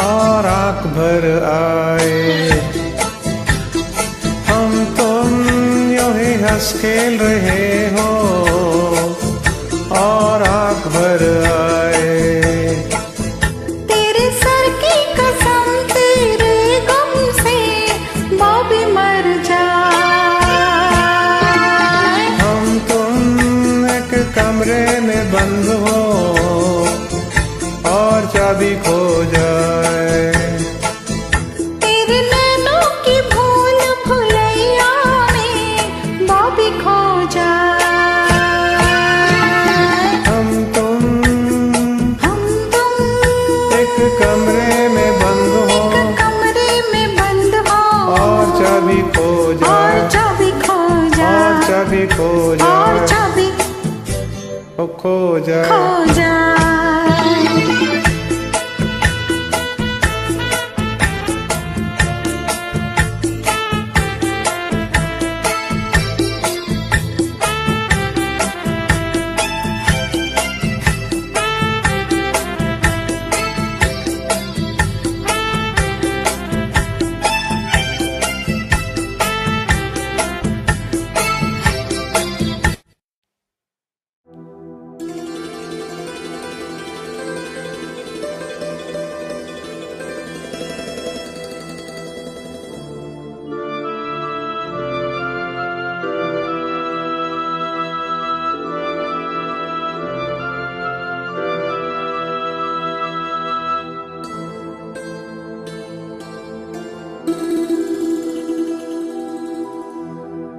और आंख भर आए। हम तुम यूं ही हंस खेल रहे हो और आंख भर आए। तेरे सर की कसम तेरे गम से वो भी मर जाए। हम तुम एक कमरे में बंद हो और चाबी खो जाए। तेरे नैनों की भूल भुलैया में वो भी खो जाए। हम तुम एक कमरे में बंद हो एक कमरे में बंद हो और चाबी खो जाए। और चाबी खो जाए। और चाबी खो और जाए। चाबी खो जाए। खो जाए।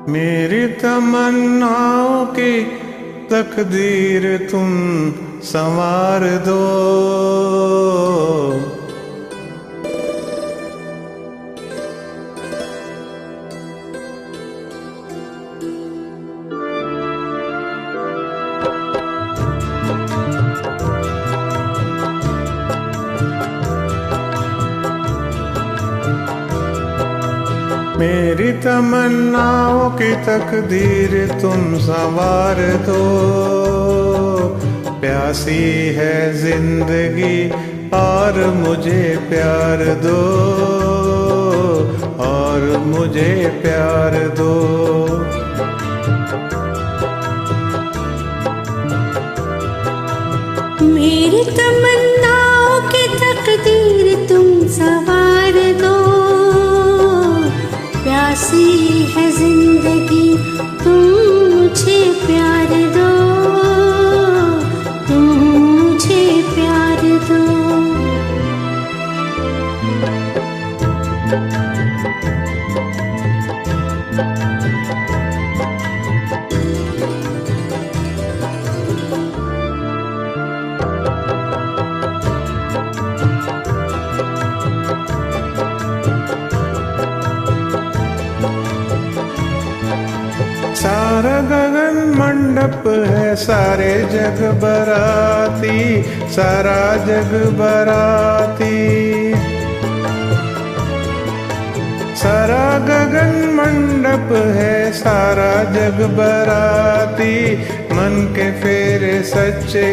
मेरी तमन्नाओं की तकदीर तुम संवार दो। मेरी तमन्नाओं की तकदीर तुम संवार दो। प्यासी है जिंदगी और मुझे प्यार दो, और मुझे प्यार दो। मेरी तमन्नाओं की तकदीर तुम संवार दो। प्यासी है जिंदगी तुम मुझे प्यार दो, तुम मुझे प्यार दो। मंडप है, सारे जग बराती, सारा जग बराती। सारा गगन मंडप है, सारा जग बराती, मन के फेरे सच्चे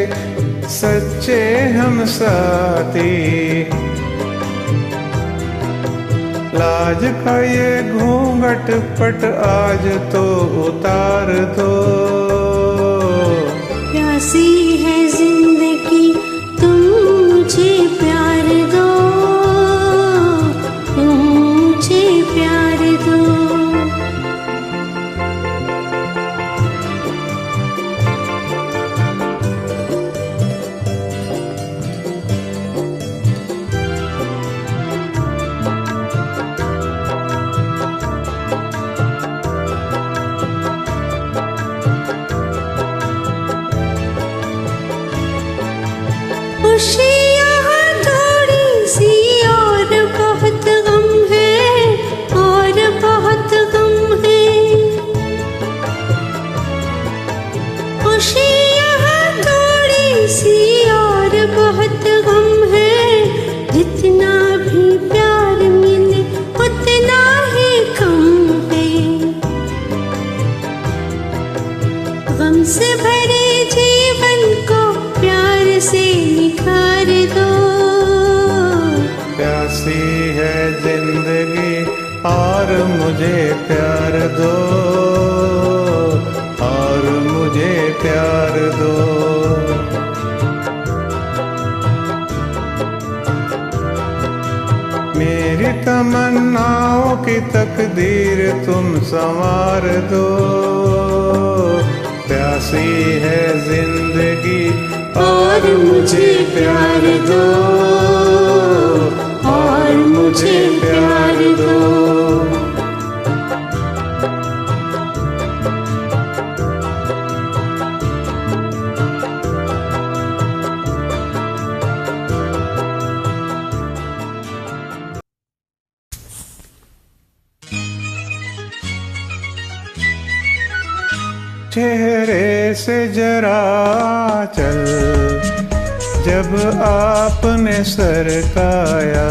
सच्चे हम साथी। लाज का ये घूंघट पट आज तो उतार दो। प्यासी है जिंदगी तुम मुझे प्यार दो, तुम मुझे प्यार दो। खुशी यहाँ थोड़ी सी और बहुत गम है, और बहुत गम है। खुशी यहाँ थोड़ी सी और बहुत गम है, जितना भी प्यार मिले उतना ही कम है। गम से भरे जीवन को प्यार से निखार दो। प्यासी है जिंदगी और मुझे प्यार दो, और मुझे प्यार दो। मेरी तमन्नाओं की तकदीर तुम संवार दो। प्यासी है जिंदगी और मुझे प्यार दो, और मुझे प्यार दो। चेहरे से जरा चल, जब आपने सरकाया,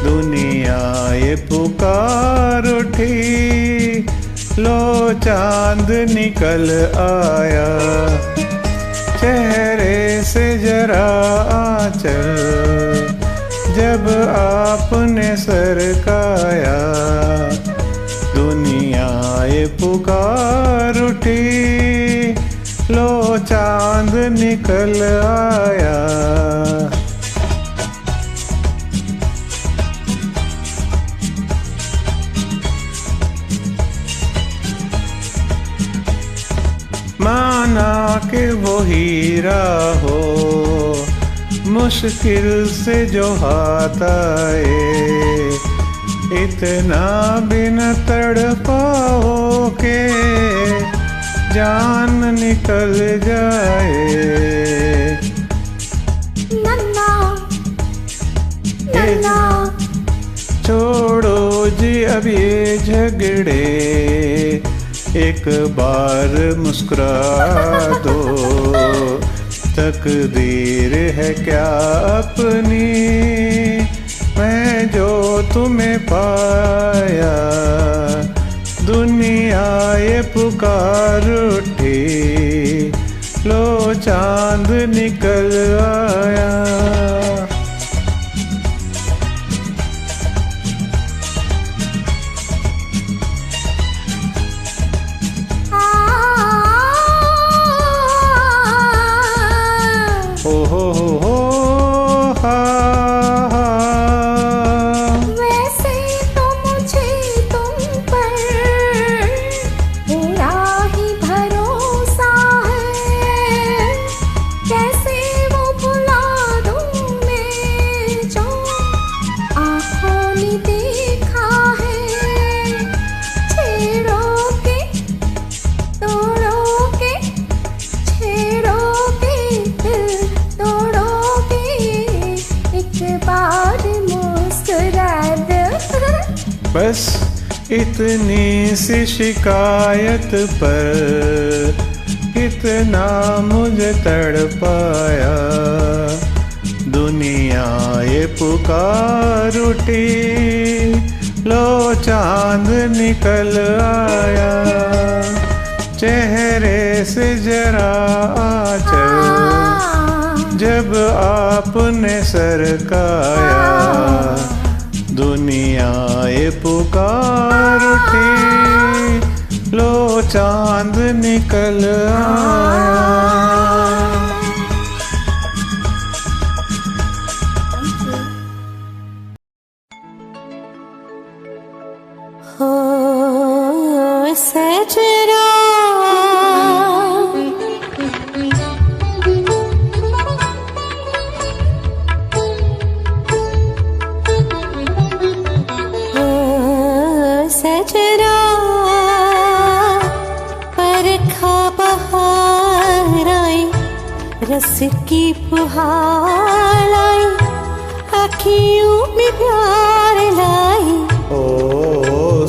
दुनिया ये पुकार उठी, लो चांद निकल आया। चेहरे से जरा चल, जब आपने सरकाया, दुनिया ये पुकार उठी, लो चांद निकल आया। माना कि वो हीरा हो, मुश्किल से जो हाथ आए, इतना भी न तड़पाओ के जान निकल जाए। नन्ना नन्ना छोड़ो जी अब ये झगड़े, एक बार मुस्कुरा दो। तकदीर है क्या अपनी, मैं जो तुम्हें पाया, दुनिया ये पुकार उठी, लो चांद निकल आया। ओ हो हा हा। वैसे तो मुझे तुम पर मेरा ही भरोसा है, कैसे वो भुला दूं मैं जो आँखों ने देखा है। छेड़ोगे तोड़ोगे, छेड़ोगे दिल तोड़ोगे, एक बार मुस्कुरा दो। बस इतनी सी शिकायत पर कितना मुझे तड़पाया, दुनिया ये पुकार उठी, लो चांद निकल आया, चेहरे से जरा आंचल जब आपने सरकाया, दुनिया ये पुकार उठी, लो चांद निकल आया। हो सजना सजना बरखा बहार आई, रस की फुहार लाई, अखियों में प्यार लाई। ओ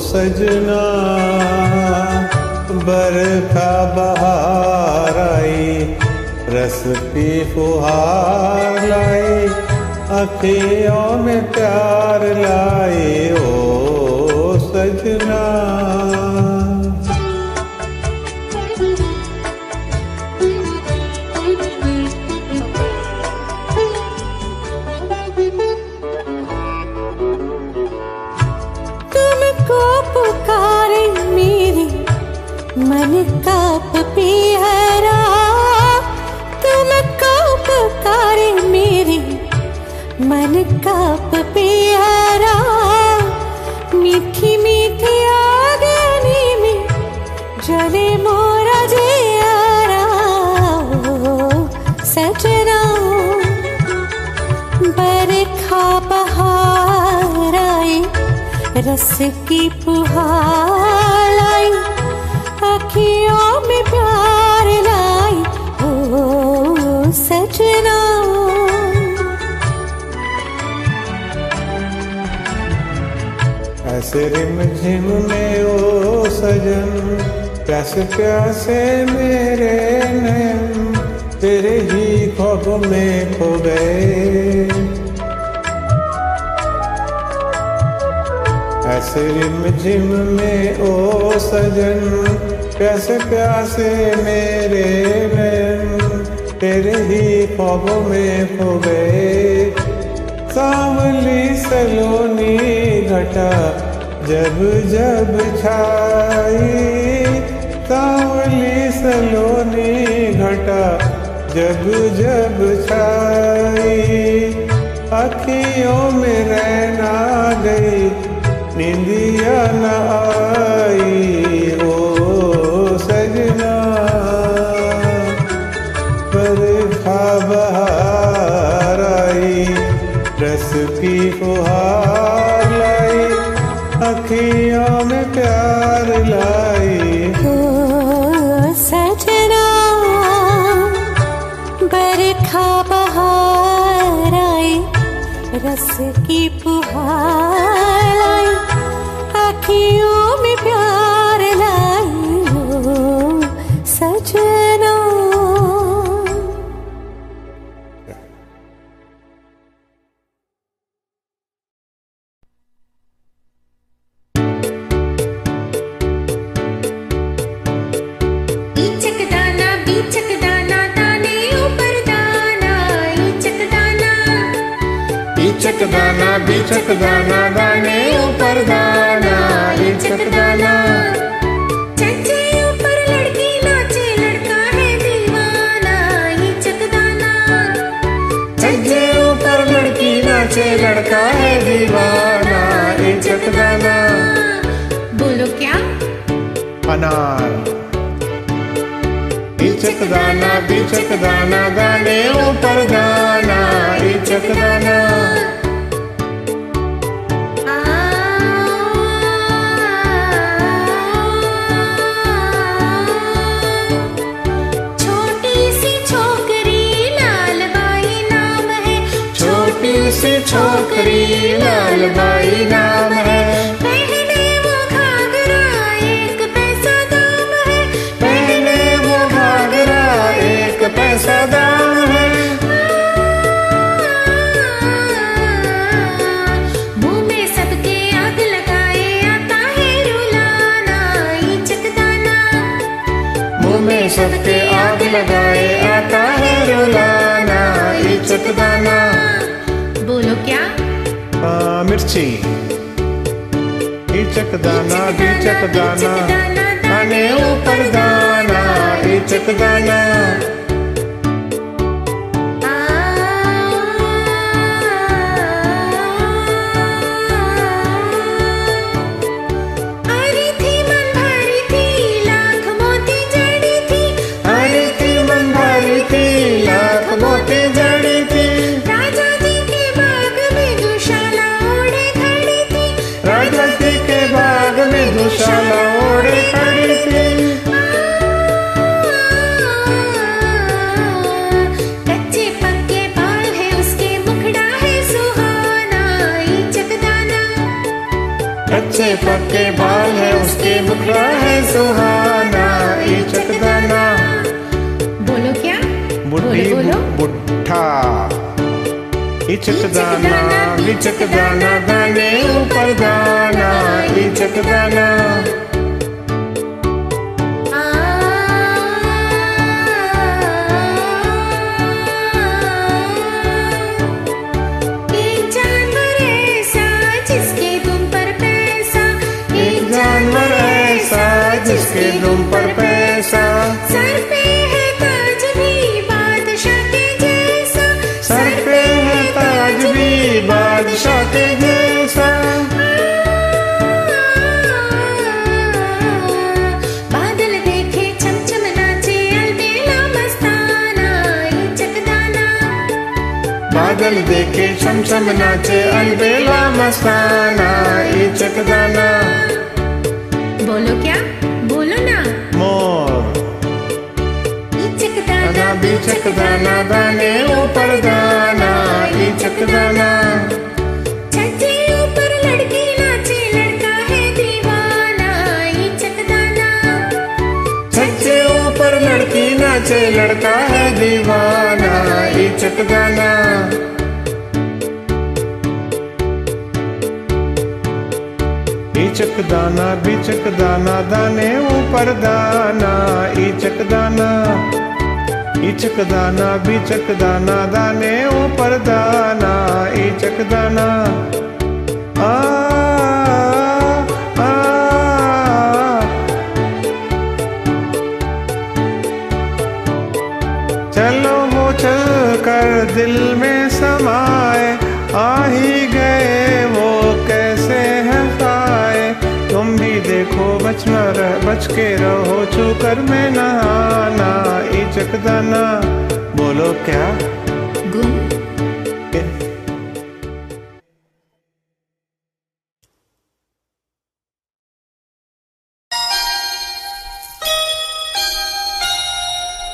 सजना बरखा बहार आई, रस की फुहार लाई, अखियों में प्यार लाई। ओ सजना तुमको पुकारे मेरी मन का पपीहरा, तुमको पुकारे मेरी मन का पपीहरा, मीठी मीठी आगनी में जले मोरा जियारा। ओ सजना बरखा बहार आई, रस की फुहार लाई, अखियों में प्यार लाई। ओ सजना ऐसे रिमझिम में ओ सजन, प्यासे प्यासे मेरे नैन, तेरे ही ख्वाब में खो गए। ऐसे रिमझिम में ओ सजन, प्यासे प्यासे मेरे नैन, तेरे ही ख्वाब में खो गए। सांवली सलोनी घटा जब जब छाई, सांवली सलोनी घटा जब जब छाई, अखियों में रहना गई, नींदिया न आई। ओ सजना बरखा बहार आई, रस की फुहार लाई, अखियों में प्यार लाई। ओ सजना बरखा बहार आई, रस की फुहार लाई, अखियों में प्यार लाई। ओ सजना बीचक दाना दाने ऊपर दाना, ईचक दाना बीचक दाना बीचक दाना दाने ऊपर दाना, ईचक दाना। छज्जे ऊपर लड़की नाचे लड़का है दीवाना, ईचक दाना छज्जे ऊपर लड़की नाचे लड़का है दीवाना, ईचक दाना। बोलो क्या? अनार। बीचक दाना दाने ऊपर दाना, ईचक दाना। छोटी सी छोकरी लाल बाई नाम है, छोटी सी छोकरी लाल बाई नाम है, पहने वो घाघरा कैसा दाम है। मुंह में सबके आग लगाए आता है रुलाना इचक दाना। मुंह में सबके आग लगाए आता है रुलाना इचक दाना। बोलो क्या? मिर्ची। इचक दाना बीचक दाना दाने ऊपर दाना इचक दाना। अरे थी मन भरी थी लाख मोती जड़ी थी। अरे थी मन भरी थी लाख मोती जड़ी थी। राजा जी के बाग में दुशाला ओढ़े खड़ी थी। राजा जी के बाग में दुशाला ओढ़े खड़ी थी। कच्चे पक्के बाल है उसके मुखड़ा है सुहाना इचक दाना। कच्चे पक्के बाल है उसके मुखड़ा है सुहाना इचक दाना। बोलो क्या? बुढ़ी बोलो बुढ़ा। इचक दाना बिचक दाना दाने ऊपर दाना इचक दाना। एक जानवर ऐसा जिसके दुम पर पैसा। एक जानवर ऐसा जिसके दुम पर पैसा। सर पे है ताज भी बादशाह के जैसा। सर पे है ताज भी बादशाह के जैसा। बादल देखे चमचम नाचे अलबेला मस्ताना इचक दाना। बादल देखे चमचम नाचे अलबेला मस्ताना इचक दाना। बोलो क्या? बोलो ना। मोर। इचक दाना दाना बीचक दाना दाने ऊपर दाना इचक दाना। छज्जे ऊपर लड़की नाचे लड़का है दीवाना इचक दाना। छज्जे ऊपर लड़की नाचे लड़का है दीवाना इचक दाना। इचक दाना बिचक दाना दाने ऊपर दाना इचक दाना। इचक दाना बिचक दाना दाने ऊपर दाना इचक दाना। आ, आ, चलो वो चल कर दिल में समाए। आ ही गए वो कैसे है पाए। तुम भी देखो बच के रहो छूकर में नहाना इचक दाना। बोलो क्या? गुम।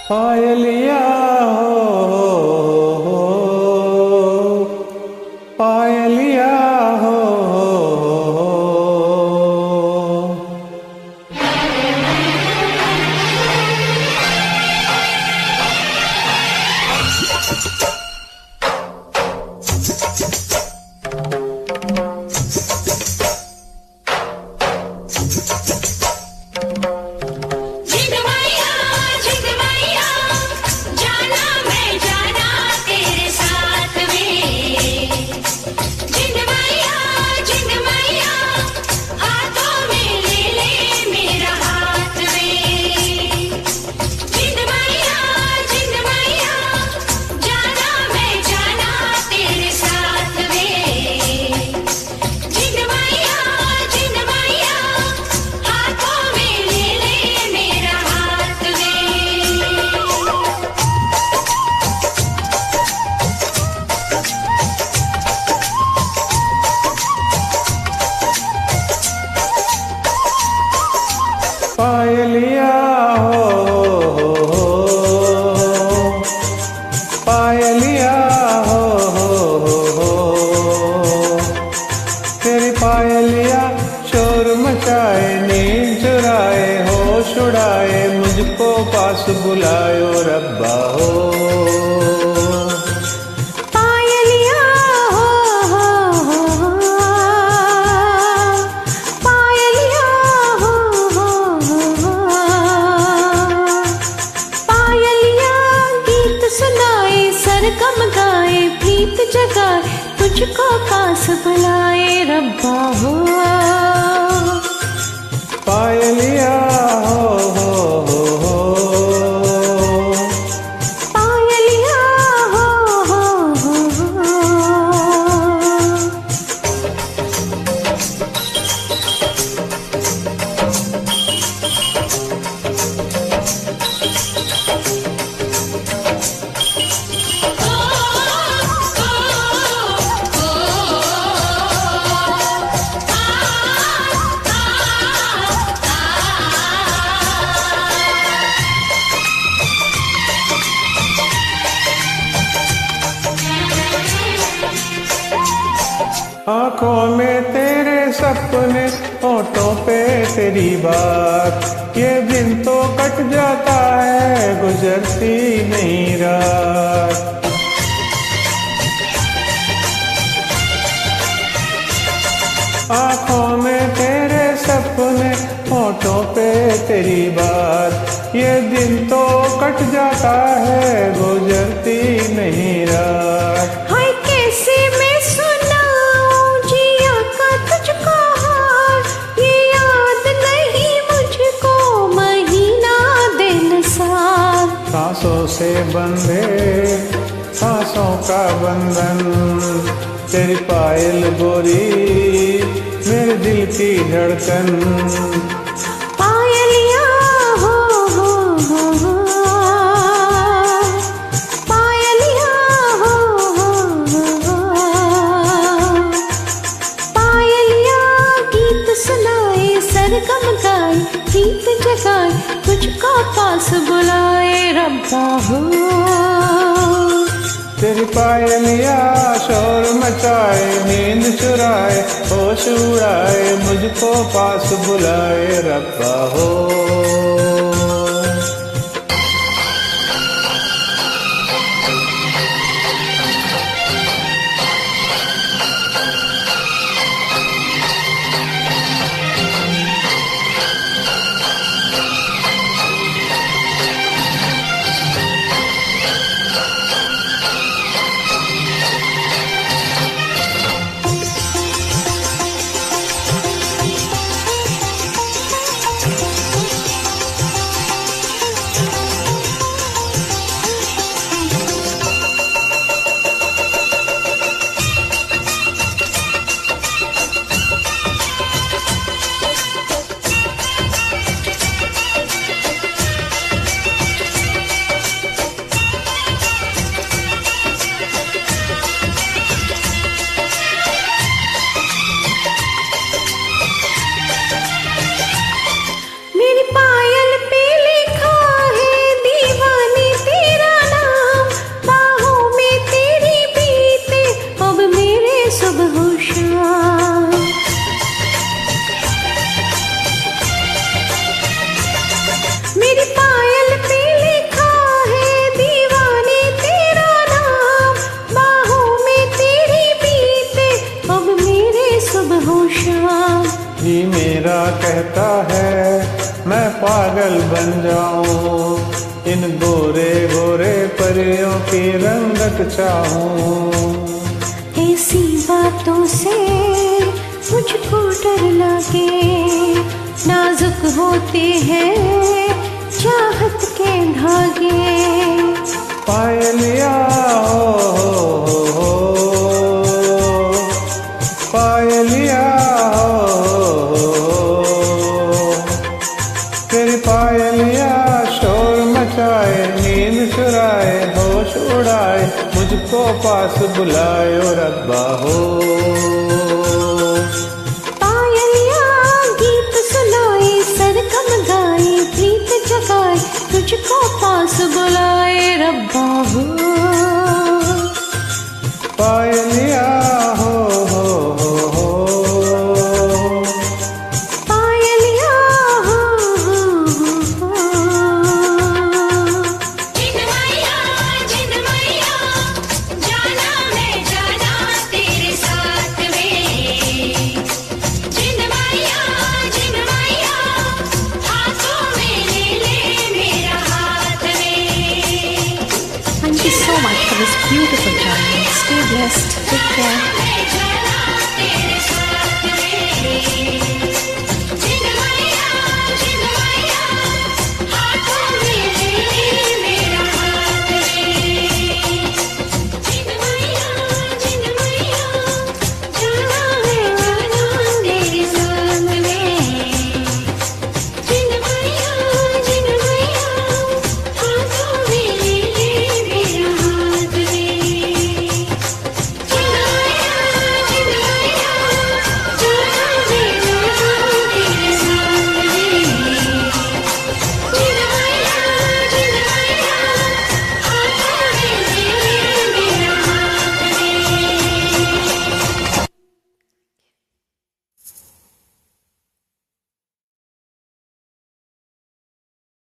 पायलिया हो पायलिया हो। झिगमैया झिगमैया जाना मैं जाना तेरे साथ में। झिगमैया झिगमैया हाथों में ले ले मेरा हाथ में। झिगमैया झिगमैया जाना मैं जाना तेरे साथ में। झिगमैया झिगमैया हाथों में ले ले मेरा हाथ में। पायलिया हो पायलिया हो। तेरी पायलिया शोर मचाए नींद चुराए होश उड़ाए मुझको पास बुलायो रब्बा हो। जगाए तुझको पास बुलाए रब्बा हो। पायलिया हो पायलिया हो। आंखों में तेरे सपने, होठों पे तेरी बात, ये दिन तो कट जाता है गुजरती नहीं रात। आंखों में तेरे सपने, होठों पे तेरी बात, ये दिन तो कट जाता है गुजरती नहीं रात। हाय कैसे मैं सुनाऊं जिया का तुझको हाल, ये याद नहीं मुझको महीना दिन साल। सांसों से बंधे सांसों का बंधन, तेरी पायल गोरी मेरे दिल की धड़कन। पायलिया हो पायलिया हो पायलिया गीत सुनाए सरगम गाए गीत जगाए तुझको पास बुलाए रब्बा हो। तेरी पायलिया शोर मचाए नींद चुराए होश उड़ाए मुझको पास बुलाए रब्बा हो। जी मेरा कहता है मैं पागल बन जाऊं, इन गोरे गोरे परियों की रंगत चाहूं। ऐसी बातों से मुझको डर लगे, नाजुक होते हैं चाहत के धागे। पायलिया हो पायलिया तेरी पायलिया शोर मचाए नींद चुराए होश उड़ाए मुझको पास बुलाए ओ रब्बा हो। पायलिया गीत सुनाए सरगम गाए प्रीत जगाए तुझको पास बुलाए रब्बा हो। पायलिया हो पायलिया हो। जिन मैया जाना मैं जाना तेरे साथ में। जिन मैया हाथों में ले मेरा हाथ में। Thank you so much for this beautiful journey. Stay blessed. Take care.